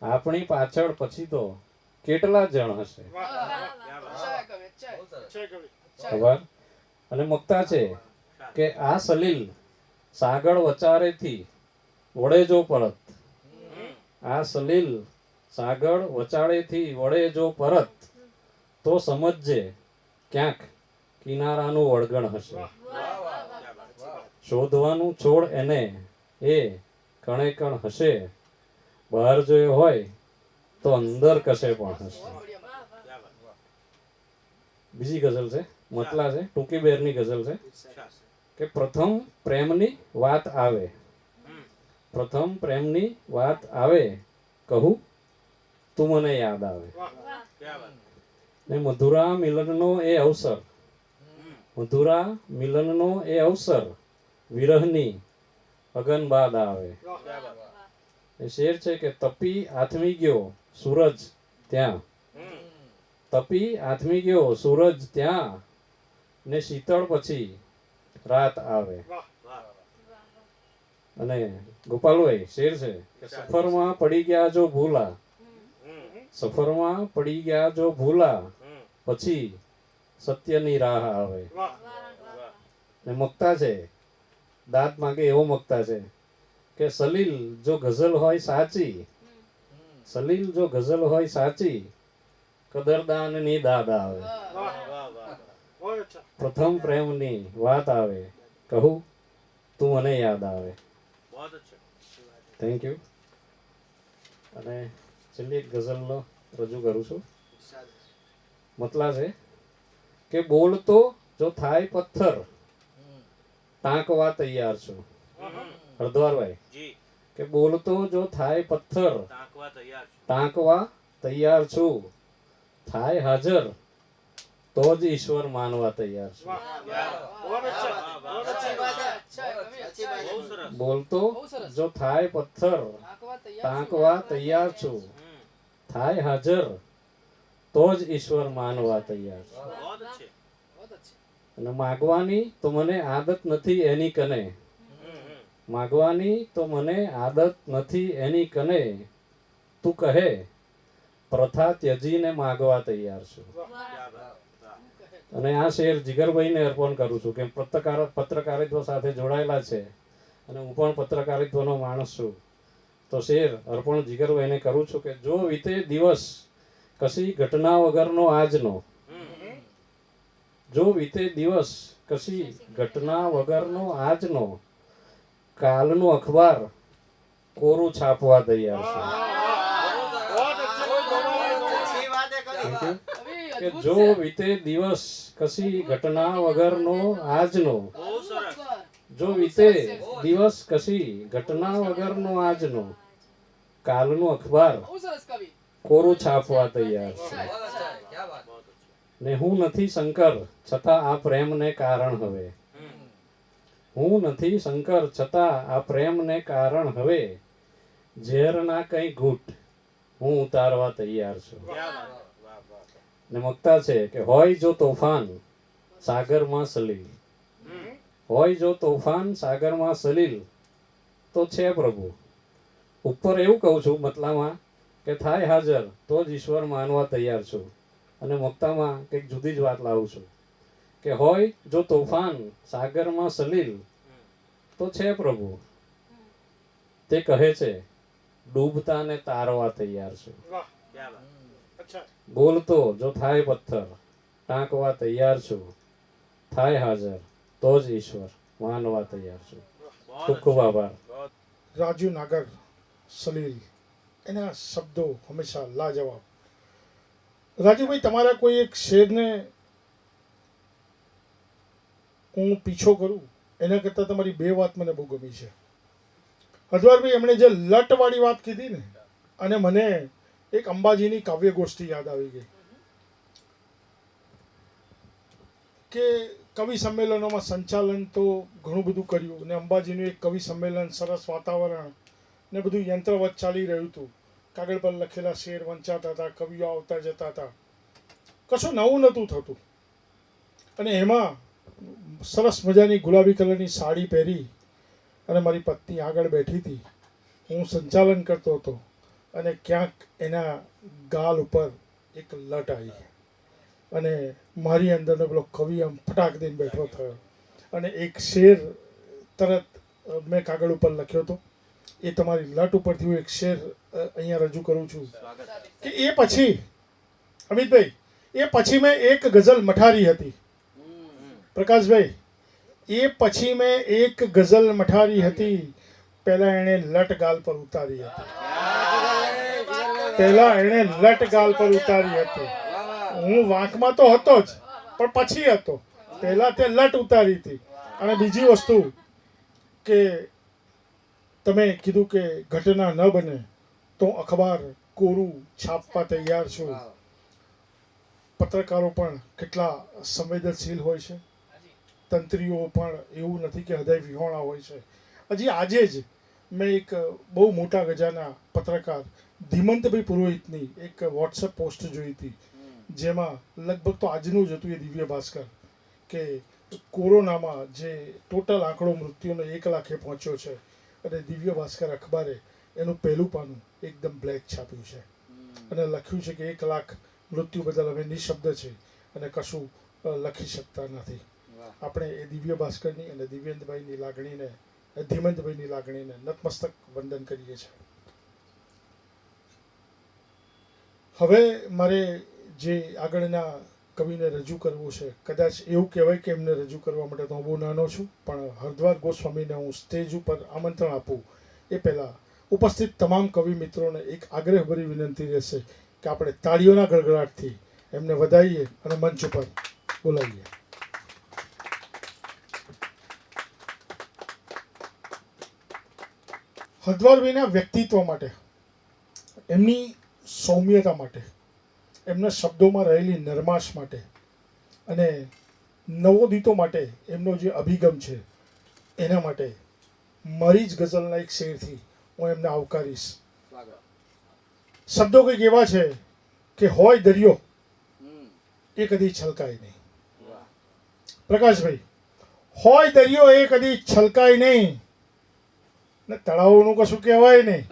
આપણી પાછળ પછી તો કેટલા જણ હશે. ખબર. અને મુક્તા છે કે આ સલીલ સાગર વચારેથી વળે જો પરત, આ સલીલ સાગર વચાળેથી વળે જો પરત, તો સમજજે ક્યાંક કિનારાનું વળગણ હશે. શોધવાનું છોડ એને, એ કણે કણ હશે, બહાર જોયે હોય તો અંદર કશે પણ હશે. બીજી ગઝલ છે, મતલા છે, ટૂંકી બેરની ગઝલ છે કે પ્રથમ પ્રેમની વાત આવે, પ્રથમ પ્રેમની વાત આવે, કહું તું મને યાદ આવે. ને મધુરા મિલનનો એ અવસર, મધુરા મિલનનો એ અવસર, વિરહની અગન બાદ આવે. એ શેર છે કે તપી આથમી ગયો સૂરજ ત્યાં, તપી આથમી ગયો સૂરજ ત્યાં, ને શીતળ પછી રાત આવે. અને ગોપાલભાઈ શેર છે કે સફરમાં પડી ગયા જો ભૂલા, સફરમાં પડી ગયા જો ભૂલા, પછી સત્યની રાહ આવે. ને મક્તા છે, દાંત માંગે એવો મક્તા છે કે સલીલ જો ગઝલ હોય સાચી, સલીલ જો ગઝલ હોય સાચી, કદરદાનની દાદ આવે. પ્રથમ પ્રેમની વાત આવે, કહું તું મને યાદ આવે. Thank you. અને છેલ્લી એક ગઝલનો રજૂ કરું છું. મતલા છે કે બોલતો જો થાય પથ્થર, ટાંકવા તૈયાર છું. હરદ્વારભાઈ કે બોલતો જો થાય પથ્થર, ટાંકવા તૈયાર છું, થાય હાજર તો જ ઈશ્વર માનવા તૈયાર છું. બોલતો જો થાય પથ્થર ટાંકવા તૈયાર છું, થાય હાજર તો જ ઈશ્વર માનવા તૈયાર છું. અને માગવાની તો મને આદત નથી એની કને, માગવાની તો મને આદત નથી એની કને, તું કહે પ્રથા ત્યજીને માગવા તૈયાર છું. અને આ શેર જીગરભાઈને અર્પણ કરું છું, કેમ પત્રકારિત્વ સાથે જોડાયેલા છે અને હું પણ પત્રકારિત્વનો માણસ છું. તો શેર અર્પણ જીગરભાઈને કરું છું કે જો વીતે દિવસ કશી ઘટના વગરનો આજનો, જો વીતે દિવસ કશી ઘટના વગરનો આજનો, કાલનું અખબાર કોરું છાપવા તૈયાર છે. કે જો વીતે દિવસ કશી ઘટના વગરનો આજનો, જો વીતે દિવસ કશી ઘટના વગરનો આજનો, કાલનું અખબાર કોરું છાપવા તૈયાર છે. ને હું નથી શંકર છતાં આ પ્રેમને કારણ હવે, હું નથી શંકર છતાં આ પ્રેમને કારણ હવે, ઝેરના કઈ ઘૂંટ હું ઉતારવા તૈયાર છું. ને મગતા છે કે હોય જો તોફાન સાગરમાં સલીલ, હોય જો તોફાન સાગરમાં સલીલ, તો છે પ્રભુ ઉપર. એવું કહું છું મતલામાં કે થાય હાજર તો જ ઈશ્વર માનવા તૈયાર છું. અને મુક્તામાં કંઈક જુદી જ વાત લાવું છું કે હોય જો તોફાન સાગરમાં સલીલ, તો છે પ્રભુ તે કહે છે ડૂબતાને તારવા તૈયાર છું. બોલતો જો થાય પથ્થર ટાંકવા તૈયાર છું, થાય હાજર તો જ ઈશ્વર માનવા તૈયાર છું. ખૂબ ખૂબ આભાર. રાજુ નાગર સલીલ, એના શબ્દો હંમેશા લાજવાબ. રાજુભાઈ, તમારા કોઈ એક શેરને હું પીછો કરું એના કરતાં તમારી બે વાત મને બહુ ગમી છે. હરદ્વારભાઈ, એમણે જે લટવાળી વાત કીધી ને, અને મને એક અંબાજીની કાવ્ય ગોષ્ઠી યાદ આવી ગઈ કે કવિ સંમેલનોમાં સંચાલન તો ઘણું બધું કર્યું, અને અંબાજીનું એક કવિ સંમેલન, સરસ વાતાવરણ ને બધું યંત્રવત ચાલી રહ્યું હતું. કાગળ પર લખેલા શેર વંચાતા હતા, કવિઓ આવતા જતા હતા, કશું નવું નહોતું થતું. અને એમાં સરસ મજાની ગુલાબી કલરની સાડી પહેરી અને મારી પત્ની આગળ બેઠી હતી, હું સંચાલન કરતો હતો, અને ક્યાંક એના ગાલ ઉપર એક લટ આવી અને મારી અંદરનો પેલો કવિ આમ ફટાક દઈને બેઠો થયો અને એક શેર તરત મેં કાગળ ઉપર લખ્યો હતો. એ તમારી લટ ઉપરથી હું એક શેર અહીંયા રજૂ કરું છું કે એ પછી અમિતભાઈ, એ પછી મેં એક ગઝલ મઠારી હતી પ્રકાશભાઈ, એ પછી મેં એક ગઝલ મઠારી હતી. પહેલા એણે લટ ગાલ પર ઉતારી હતી, પહેલા એણે લટ ગાલ પર ઉતારી હતી. હું વાંકમાં તો હતો જ, પણ પછી હતો. પહેલા તે લટ ઉતારી હતી. અને બીજી વસ્તુ કે તમે કીધું કે ઘટના ન બને તો અખબાર કોરું છાપવા તૈયાર છું. પત્રકારો પણ કેટલા સંવેદનશીલ હોય છે, તંત્રીઓ પણ એવું નથી કે હૃદય વિહોણા હોય છે. હજી આજે જ મેં એક બહુ મોટા ગજાના પત્રકાર ધીમંતભાઈ પુરોહિતની એક વોટ્સએપ પોસ્ટ જોઈ હતી, જેમાં લગભગ તો આજનું જ હતું એ દિવ્ય ભાસ્કર, કે કોરોનામાં જે ટોટલ આંકડો મૃત્યુનો 1 લાખે પહોંચ્યો છે, અને દિવ્ય ભાસ્કર અખબારે એનું પહેલું પાનું એકદમ બ્લેક છાપ્યું છે અને લખ્યું છે કે 1 લાખ મૃત્યુ બદલ અમે નિશબ્દ છે અને કશું લખી શકતા નથી. આપણે એ દિવ્ય ભાસ્કરની અને દિવ્યેન્દ્રભાઈની લાગણીને, ધીમંતભાઈની લાગણીને નતમસ્તક વંદન કરીએ છીએ. હવે મારે જે આગળના કવિને રજૂ કરવું છે, કદાચ એવું કહેવાય કે એમને રજૂ કરવા માટે તો હું બહુ નાનો છું, પણ હરદ્વાર ગોસ્વામીને હું સ્ટેજ ઉપર આમંત્રણ આપું એ પહેલાં ઉપસ્થિત તમામ કવિ મિત્રોને એક આગ્રહભરી વિનંતી રહેશે કે આપણે તાળીઓના ગડગડાટથી એમને વધાવીએ અને મંચ ઉપર બોલાવીએ. હરદ્વારભાઈના વ્યક્તિત્વ માટે, એમની સૌમ્યતા માટે, એમના શબ્દોમાં રહેલી નરમાશ માટે અને નવોદિતો માટે એમનો જે અભિગમ છે એના માટે મારી જ ગઝલના એક શેરથી હું એમને આવકારીશ. શબ્દો કંઈક એવા છે કે હોય દરિયો એ કદી છલકાય નહીં. પ્રકાશભાઈ, હોય દરિયો એ કદી છલકાય નહીં ને તળાવનું કશું કહેવાય નહીં.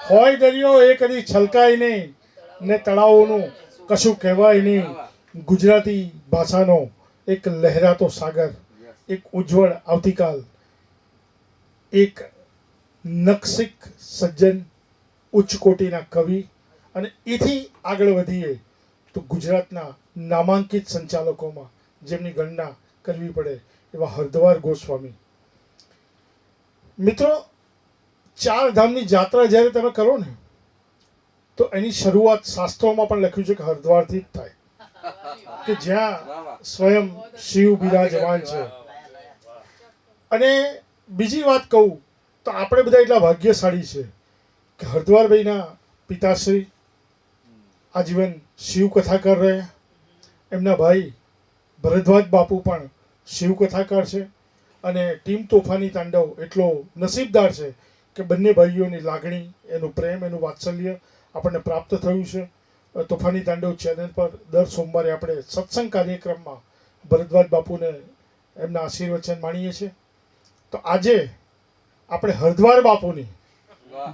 હોય દરિયો એ કદી છલકાય નહીં ને તળાવોનું કશું કહેવાય નહીં. ગુજરાતી ભાષાનો એક લહેરાતો સાગર, એક ઉજ્જવળ આવતીકાલ, એક નકશિક સજ્જન, ઉચ્ચ કોટીના કવિ, અને એથી આગળ વધીએ તો ગુજરાતના નામાંકિત સંચાલકોમાં જેમની ગણના કરવી પડે એવા હરદ્વાર ગોસ્વામી. મિત્રો, 4 ધામની જાત્રા જ્યારે તમે કરો ને તો એની શરૂઆત શાસ્ત્રોમાં પણ લખ્યું છે કે હરદ્વારથી જ થાય, કે જ્યાં સ્વયં શિવ બિરાજમાન છે. અને બીજી વાત કહું તો આપણે બધા એટલા ભાગ્યશાળી છે કે હરદ્વારભાઈના પિતાશ્રી આજીવન શિવ કથાકાર રહ્યા. એમના ભાઈ ભરદ્વાજ બાપુ પણ શિવ કથાકાર છે. અને ટીમ તોફાની તાંડવ એટલો નસીબદાર છે કે બંને ભાઈઓની લાગણી, એનું પ્રેમ, એનું વાત્સલ્ય આપણને પ્રાપ્ત થયું છે. તોફાની તાંડવ ચેનલ પર દર સોમવારે આપણે સત્સંગ કાર્યક્રમમાં ભરદ્વાજ બાપુને એમના આશીર્વચન માણીએ છીએ. તો આજે આપણે હરદ્વાર બાપુની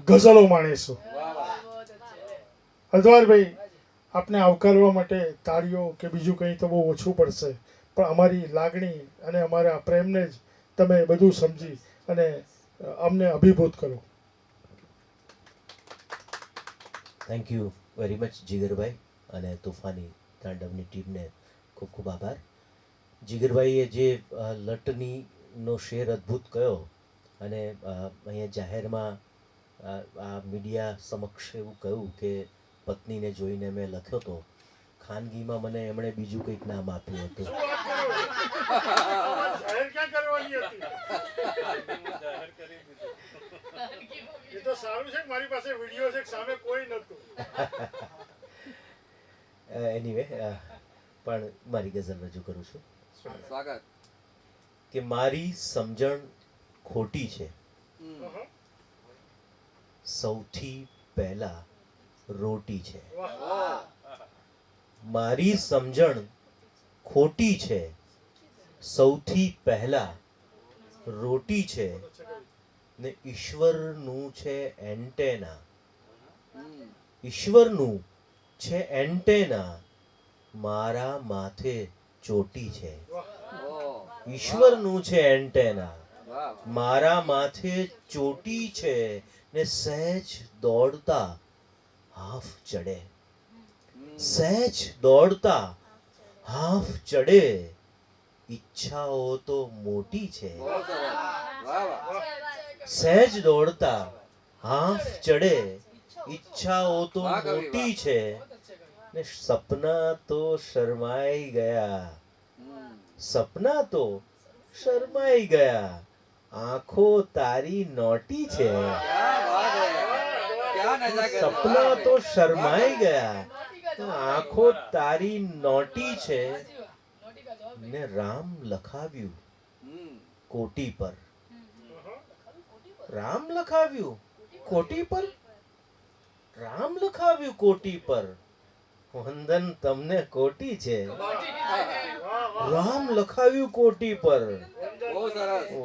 ગઝલો માણીશું. હરદ્વારભાઈ, આપને આવકારવા માટે તાળીઓ કે બીજું કંઈ તો બહુ ઓછું પડશે, પણ અમારી લાગણી અને અમારા પ્રેમને જ તમે બધું સમજી અને અમને અભિભૂત કરો. થેન્ક યુ વેરી મચ જીગરભાઈ અને તોફાની તાંડવની ટીમને ખૂબ ખૂબ આભાર. જીગરભાઈએ જે લટની નો શેર અદ્ભુત કહ્યો અને અહીંયા જાહેરમાં આ મીડિયા સમક્ષ એવું કહ્યું કે પત્નીને જોઈને મેં લખ્યો તો, ખાનગીમાં મને એમણે બીજું કંઈક નામ આપ્યું હતું. એ તો સારું છે, મારી પાસે વિડિયો છે, સામે કોઈ નહોતું. એનીવે, પણ મારી ગઝલ રજૂ કરું છું. સ્વાગત. કે મારી સમજણ ખોટી છે, સૌથી પહેલા રોટી છે. મારી સમજણ ખોટી છે, સૌથી પહેલા રોટી છે, ને ઈશ્વરનું છે એન્ટેના. ઈશ્વરનું છે એન્ટેના, મારા માથે ચોટી છે. ઈશ્વરનું છે એન્ટેના, મારા માથે ચોટી છે, ને સહેજ દોડતા હાફ ચડે. સહેજ દોડતા હાફ ચડે, ઈચ્છાઓ તો મોટી છે. સહેજ દોડતા હાફ ચડે, ઈચ્છાઓ તો મોટી છે, ને સપના તો શરમાઈ ગયા. સપના તો શરમાઈ ગયા, આંખો તારી નોટી છે. સપના તો શરમાઈ ગયા, આંખો તારી નોટી છે, ને રામ લખાવ્યું કોટી પર. રામ લખાવ્યું કોટી પર, રામ લખાવ્યું કોટી પર, વંદન તમને કોટી છે. રામ લખાવ્યું કોટી પર,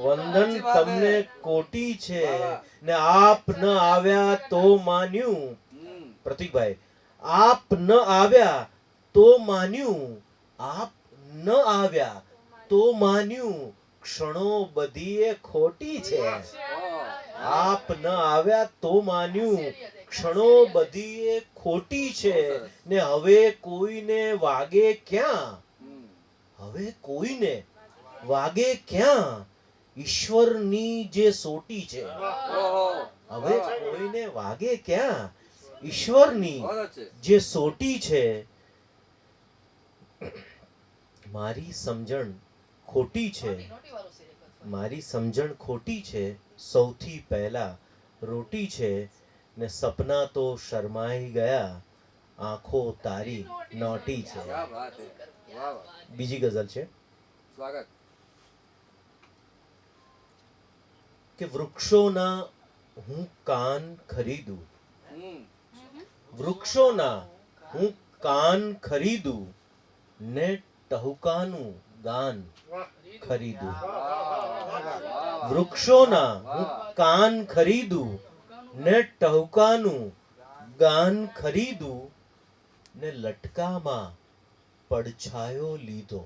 વંદન તમને કોટી છે, ને આપ ન આવ્યા તો માન્યું. પ્રતિકભાઈ, આપ ન આવ્યા તો માન્યું, આપ ન આવ્યા તો માન્યું, ક્ષણો બધીએ ખોટી છે. આપ ન આવ્યા તો માન્યું, ક્ષણો બધીએ ખોટી છે, ને હવે કોઈને વાગે ક્યાં. હવે કોઈને વાગે ક્યાં, ઈશ્વરની જે સોટી છે. હવે કોઈને વાગે ક્યાં, ઈશ્વરની જે સોટી છે. મારી સમજણ ખોટી છે, મારી સમજણ ખોટી છે, સૌથી પહેલા રોટી છે, ને સપના તો શરમાઈ ગયા, આંખો તારી નોટી છે. બીજી ગઝલ છે. સ્વાગત. કે વૃક્ષોના હું કાન ખરીદું, વૃક્ષોના હું કાન ખરીદું ને ટહુકાનું ગાન ખરીદું, વૃક્ષોના હું કાન ખરીદું ને ટહુકાનું ગાન ખરીદું ને લટકામાં પડછાયો લીધો,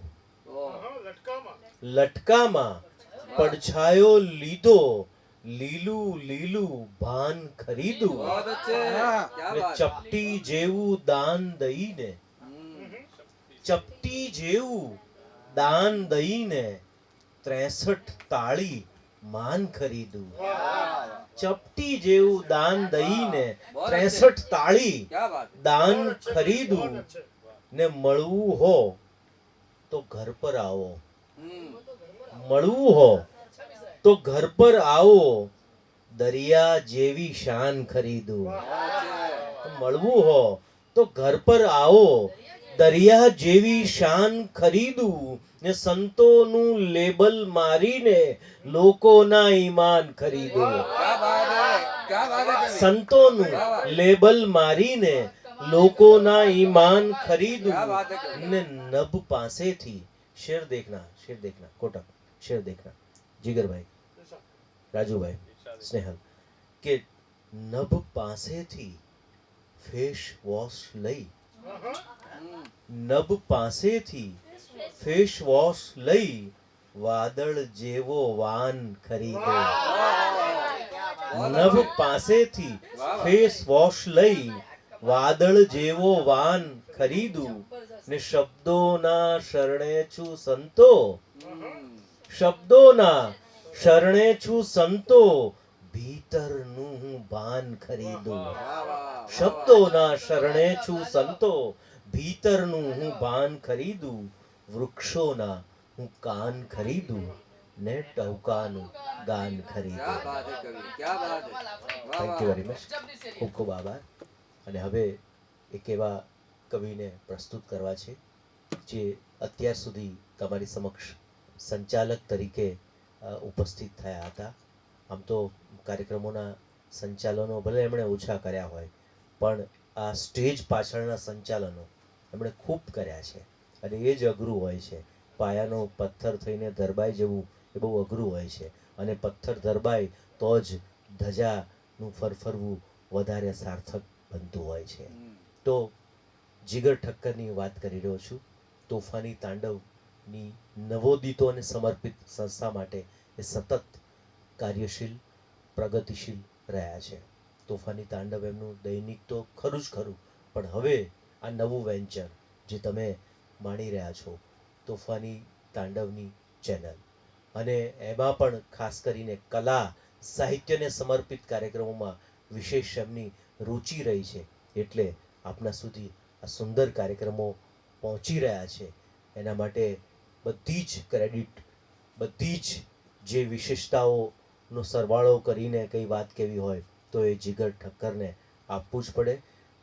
લટકામાં પડછાયો લીધો, લીલું લીલું ભાન ખરીદું ને ચપટી જેવું દાન દઈને, ચપટી જેવું દાન દઈને 63 તાળી માન ખરીદું, ચપટી જેવું દાન દઈને 63 તાળી દાન ખરીદું ને મળવું હો તો ઘર પર આવો, મળવું હો તો ઘર પર આવો, દરિયા જેવી શાન ખરીદું, મળવું હો તો ઘર પર આવો, દરિયા જેવી શાન ખરીદું ને સંતોનું લેબલ મારીને લોકોના ઈમાન ખરીદું, સંતોનું લેબલ મારીને લોકોના ઈમાન ખરીદું ને નભ પાસેથી शेर देखना कोटक शेर देखना जिगरभाई રાજુભાઈ સ્નેહલ કે નભ પાસેથી ફેસ વોશ લઈ, નભ પાસેથી ફેસ વોશ લઈ વાદળ જેવો વાન ખરીદો, નભ પાસેથી ફેસ વોશ લઈ વાદળ જેવો વાન ખરીદું ને શબ્દોના શરણે છું સંતો, શબ્દોના શરણે છું સંતો, ભીતરનું હું ભાન ખરીદું, શબ્દોના શરણે છું સંતો, ભીતરનું હું ભાન ખરીદું, વૃક્ષોના હું કાન ખરીદું ને ટહુકાનું ગાન ખરીદું. થેન્ક યુ વેરી મચ, ખૂબ ખૂબ આભાર. અને હવે એક એવા કવિને પ્રસ્તુત કરવા છે જે અત્યાર સુધી તમારી સમક્ષ સંચાલક તરીકે ઉપસ્થિત થયા હતા. આમ તો કાર્યક્રમોના સંચાલનો ભલે એમણે ઓછા કર્યા હોય, પણ આ સ્ટેજ પાછળના સંચાલનો એમણે ખૂબ કર્યા છે અને એ જ અઘરું હોય છે. પાયાનો પથ્થર થઈને ધરબાઈ જવું એ બહુ અઘરું હોય છે અને પથ્થર ધરબાય તો જ ધજાનું ફરફરવું વધારે સાર્થક બનતું હોય છે. તો જીગર ઠક્કરની વાત કરી રહ્યો છું. તોફાની તાંડવની નવોદિતોને સમર્પિત સંસ્થા માટે એ સતત કાર્યશીલ પ્રગતિશીલ રહ્યા છે. તોફાની તાંડવ એમનું દૈનિક તો ખરું જ ખરું, પણ હવે આ નવું વેન્ચર જે તમે માણી રહ્યા છો, તોફાની તાંડવની ચેનલ, અને એમાં પણ ખાસ કરીને કલા સાહિત્યને સમર્પિત કાર્યક્રમોમાં વિશેષ એમની રુચિ રહી છે. એટલે આપના સુધી આ સુંદર કાર્યક્રમો પહોંચી રહ્યા છે એના માટે બધી જ ક્રેડિટ, બધી જ જે વિશેષતાઓનો સરવાળો કરીને કઈ વાત કહેવી હોય તો એ જીગર ઠક્કરને આપવું જ પડે.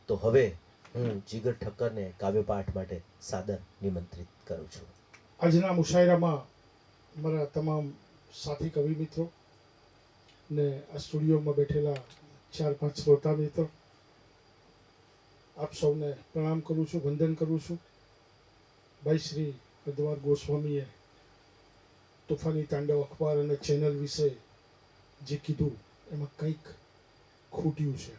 તો હવે હું જીગર ઠક્કરને કાવ્યપાઠ માટે સાદર નિમંત્રિત કરું છું. આજના મુશાયરામાં મારા તમામ સાથી કવિ મિત્રો ને આ સ્ટુડિયોમાં બેઠેલા 4-5 શ્રોતા મિત્રો, આપ સૌને પ્રણામ કરું છું, વંદન કરું છું. ભાઈ શ્રી હરદ્વાર ગોસ્વામીએ તોફાની તાંડવ અખબાર અને ચેનલ વિશે જે કીધું એમાં કંઈક ખૂટ્યું છે,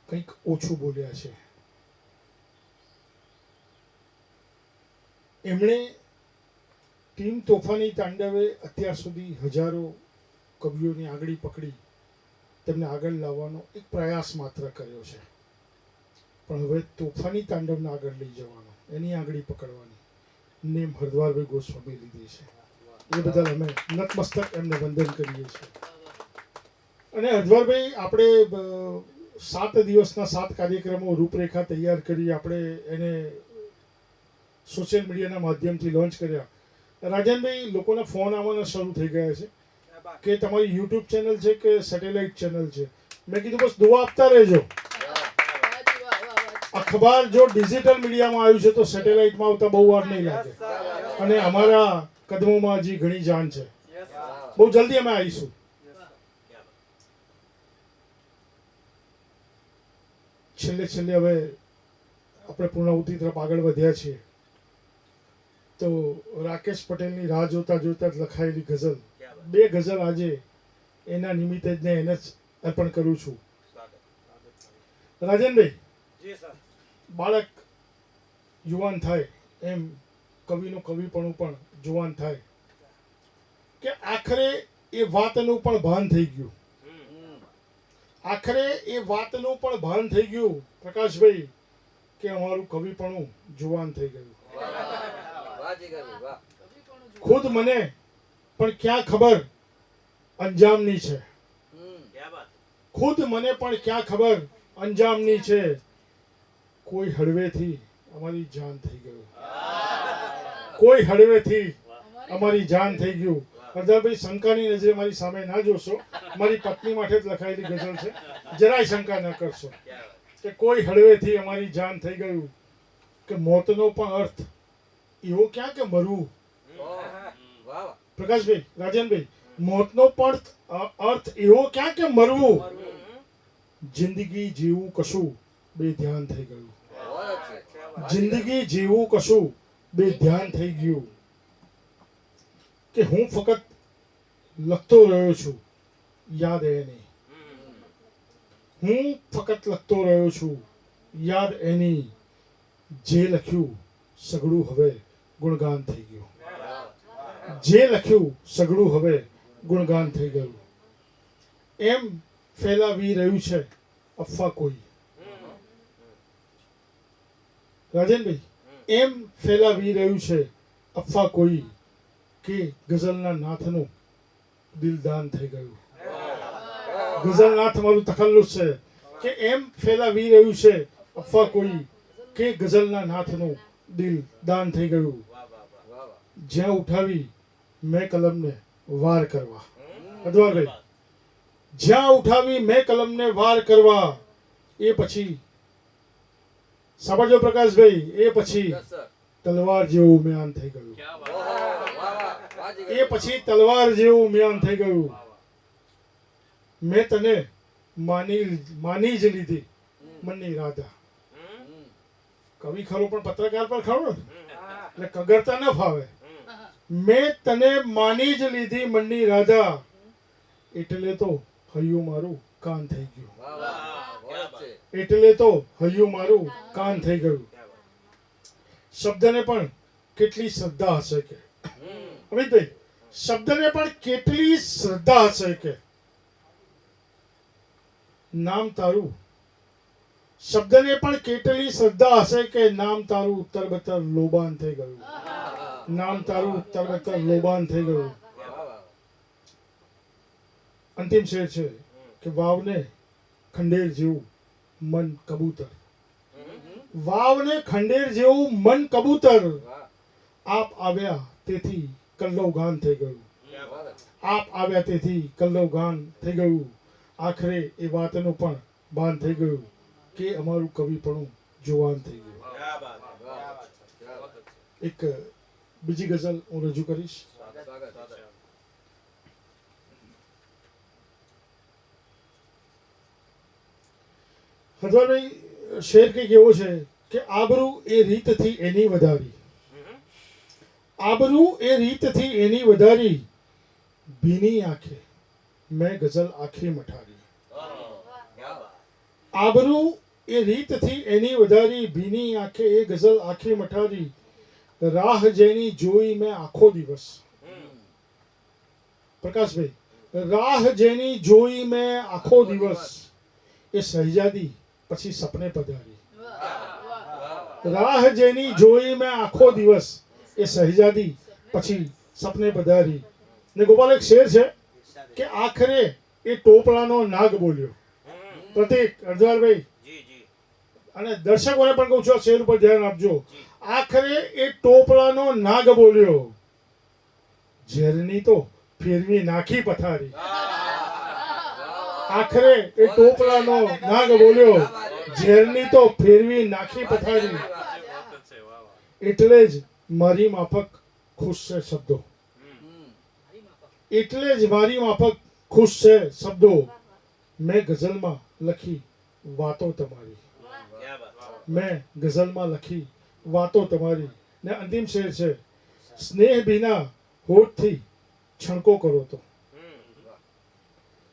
કંઈક ઓછું બોલ્યા છે. એમણે ટીમ તોફાની તાંડવે અત્યાર સુધી હજારો કવિઓને આગળ પકડી તેમને આગળ લાવવાનો એક પ્રયાસ માત્ર કર્યો છે, પણ હવે તોફાની તાંડવને આગળ લઈ જવાનો, એની આગળ પકડવાની નેમ હરદ્વારભાઈ ગોસ્વામી લીધી છે. એ બદલ અમે નતમસ્તક એમને વંદન કરીએ છીએ. અને હરદ્વારભાઈ, આપણે 7 દિવસના 7 કાર્યક્રમો રૂપરેખા તૈયાર કરી આપણે એને સોશિયલ મીડિયાના માધ્યમથી લોન્ચ કર્યા. રાજનભાઈ, લોકોના ફોન આવવાના શરૂ થઈ ગયા છે કે તમારી યુટ્યુબ ચેનલ છે કે સેટેલાઇટ ચેનલ છે. મેં કીધું બસ દુઆ આપતા રહેજો. અખબાર જો ડિજિટલ મીડિયામાં આવ્યું છે તો સેટેલાઇટમાં આવતા બહુ વાર નહીં લાગે અને અમારા કદમોમાં હજી ઘણી જાન છે. બહુ જલ્દી અમે આવીશું. છેલ્લે હવે આપણે પૂર્ણાહુતિ તરફ આગળ વધ્યા છીએ તો રાકેશ પટેલની રાહ જોતા જોતા જ લખાયેલી ગઝલ, 2 ગઝલ આજે એના નિમિત્તે જ એને જ અર્પણ કરું છું. રાજનભાઈ, બાળક યુવાન થાય એમ કવિનું કવિપણું પણ જુવાન થાય કે આખરે એ વાતનું પણ ભાન થઈ ગયું. આખરે એ વાતનું પણ ભાન થઈ ગયું પ્રકાશભાઈ કે અમારું કવિપણું જુવાન થઈ ગયું. ખુદ મને પણ ક્યાં ખબર અંજામની છે, ખુદ મને પણ ક્યાં ખબર અંજામની છે, કોઈ હળવેથી અમારી જાન થઈ ગયું, કોઈ હળવેથી અમારી જાન થઈ ગયું. હરદાભાઈ, શંકાની નજરે મારી સામે ના જોશો, મારી પત્ની માટે જ લખાયેલી ગઝલ છે, જરાય શંકા ન કરશો કે કોઈ હળવેથી અમારી જાન થઈ ગયું. કે મોતનો પણ અર્થ એવો ક્યાં કે મરવું. પ્રકાશભાઈ, રાજનભાઈ, મોતનો પણ અર્થ એવો ક્યાં કે મરવું. જિંદગી જેવું કશું બેધ્યાન થઈ ગયું, જિંદગી જેવું કશું બેધ્યાન થઈ ગયું. કે હું ફક્ત લખતો રહ્યો છું, યાદ એની, હું ફક્ત લખતો રહ્યો છું, યાદ એની, જે લખ્યું સગળું હવે ગુણગાન થઈ ગયું, જે લખ્યું સગળું હવે ગુણગાન થઈ ગયું. એમ ફેલાવી રહ્યું છે અફવા કોઈ. રાજનભાઈ, એમ ફેલાવી રહ્યું છે અફવા કોઈ કે ગઝલના નાથનું દિલદાન થઈ ગયું. ગઝલનાથ મારું તખલ્લુસ છે કે એમ ફેલાવી રહ્યું છે અફવા કોઈ કે ગઝલના નાથનું દિલ દાન થઈ ગયું. જ્યાં ઉઠાવી મેં કલમને વાર કરવા, અદવારભાઈ, જ્યાં ઉઠાવી મેં કલમને વાર કરવા, એ પછી સાંભળજો પ્રકાશભાઈ, એ પછી તલવાર જેવું મ્યાન થઈ ગયું, એ પછી તલવાર જેવું મ્યાન થઈ ગયું. મેં તને માની જ લીધી મનની રાધા. કવિ ખરો પણ પત્રકાર પર ખરો ને, એટલે કગરતા ન ફાવે. મેં તને માની જ લીધી મનની રાધા, એટલે તો હૈયું મારું કાન થઈ ગયું, એટલે તો હૈયું મારું કાન થઈ ગયું. શબ્દને પણ કેટલી શ્રદ્ધા હશે કે અમિતભાઈ, શબ્દને પણ કેટલી શ્રદ્ધા હશે કે નામ તારું, શબ્દને પણ કેટલી શ્રદ્ધા હશે કે નામ તારું ઉત્તર લોબાન થઈ ગયું, નામ તારું ઉત્તર લોબાન થઈ ગયું. અંતિમ શેર છે કે વાવને ખંડેર જેવું મન કબૂતર, વાવને ખંડેર જેવું મન કબૂતર, આપ આવ્યા તેથી કલ્લવ ગાન થઈ ગયું, આપ આવ્યા તેથી કલ્લવ ગાન થઈ ગયું. આખરે એ વાતનું પણ ભાન થઈ ગયું કે અમારું કવિપણું જુવાન થઈ ગયું. એક બીજી ગઝલ હું રજૂ કરીશ. હરદાભાઈ, શેર કંઈક એવો છે કે આબરૂ એ રીતથી એની વધારી, આબરૂ એ રીતથી એની વધારી, ભીની આંખે મેં ગઝલ આખી મઠારી. આબરૂ એ રીતથી એની વધારી, ભીની આંખે એ ગઝલ આખી મઠારી, રાહ જેની જોઈ મેં આખો દિવસ. પ્રકાશભાઈ, રાહ જેની જોઈ મેં આખો દિવસ, એ શહેજાદી પછી સપને પધારી. રાહ જેની જોઈ મેં આખો દિવસ, એ શહેજાદી પછી સપને પધારી. ને ગોપાલ, એક શેર છે કે આખરે એ ટોપલાનો નાગ બોલ્યો. પ્રતિક, અર્જવાલભાઈ અને દર્શકોને પણ કહું છું, શેર ઉપર ધ્યાન આપજો. આખરે એ ટોપલાનો નાગ બોલ્યો, ઝેરની તો ફેરવી નાખી પથારી. આખરે એ ટોપલાનો નાગ બોલ્યો, ઝેરની તો ફેરવી નાખી પથારી. એટલે જ મારી માફક ખુશ છે શબ્દો, એટલે જ મારી માફક ખુશ છે શબ્દો મેં ગઝલમાં લખી વાતો તમારી. મેં ગઝલમાં લખી વાતો તમારી. ને અંતિમ શેર છે, સ્નેહ વિના હોઠથી છણકો કરો તો.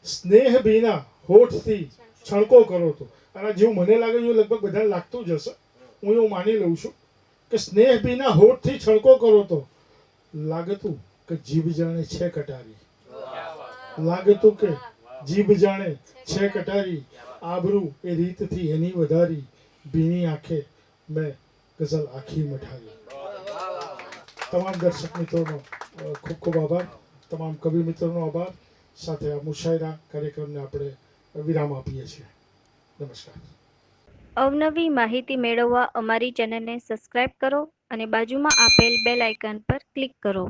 સ્નેહ વિના હોઠથી છણકો કરો તો. અને જેવું મને લાગે છે લગભગ બધાને લાગતું જ હશે, હું એવું માની લઉં છું કે સ્નેહ વિના હોઠથી છણકો કરો તો લાગતું કે જીભ જાણે છે કટારી. લાગતું કે જીભ જાણે છે કટારી. આબરૂ એ રીતથી એની વધારી. ભીની આંખે મેં ગઝલ આખી મઠારી. તમામ દર્શક મિત્રોનો ખૂબ ખૂબ આભાર. તમામ કવિ મિત્રોનો આભાર. સાથે આ મુશાયરા કાર્યક્રમને આપણે વિરામ આપીએ છીએ. નમસ્કાર. અવનવી માહિતી મેળવવા અમારી ચેનલને સબસ્ક્રાઇબ કરો અને બાજુમાં આપેલ બેલ આઇકન પર ક્લિક કરો.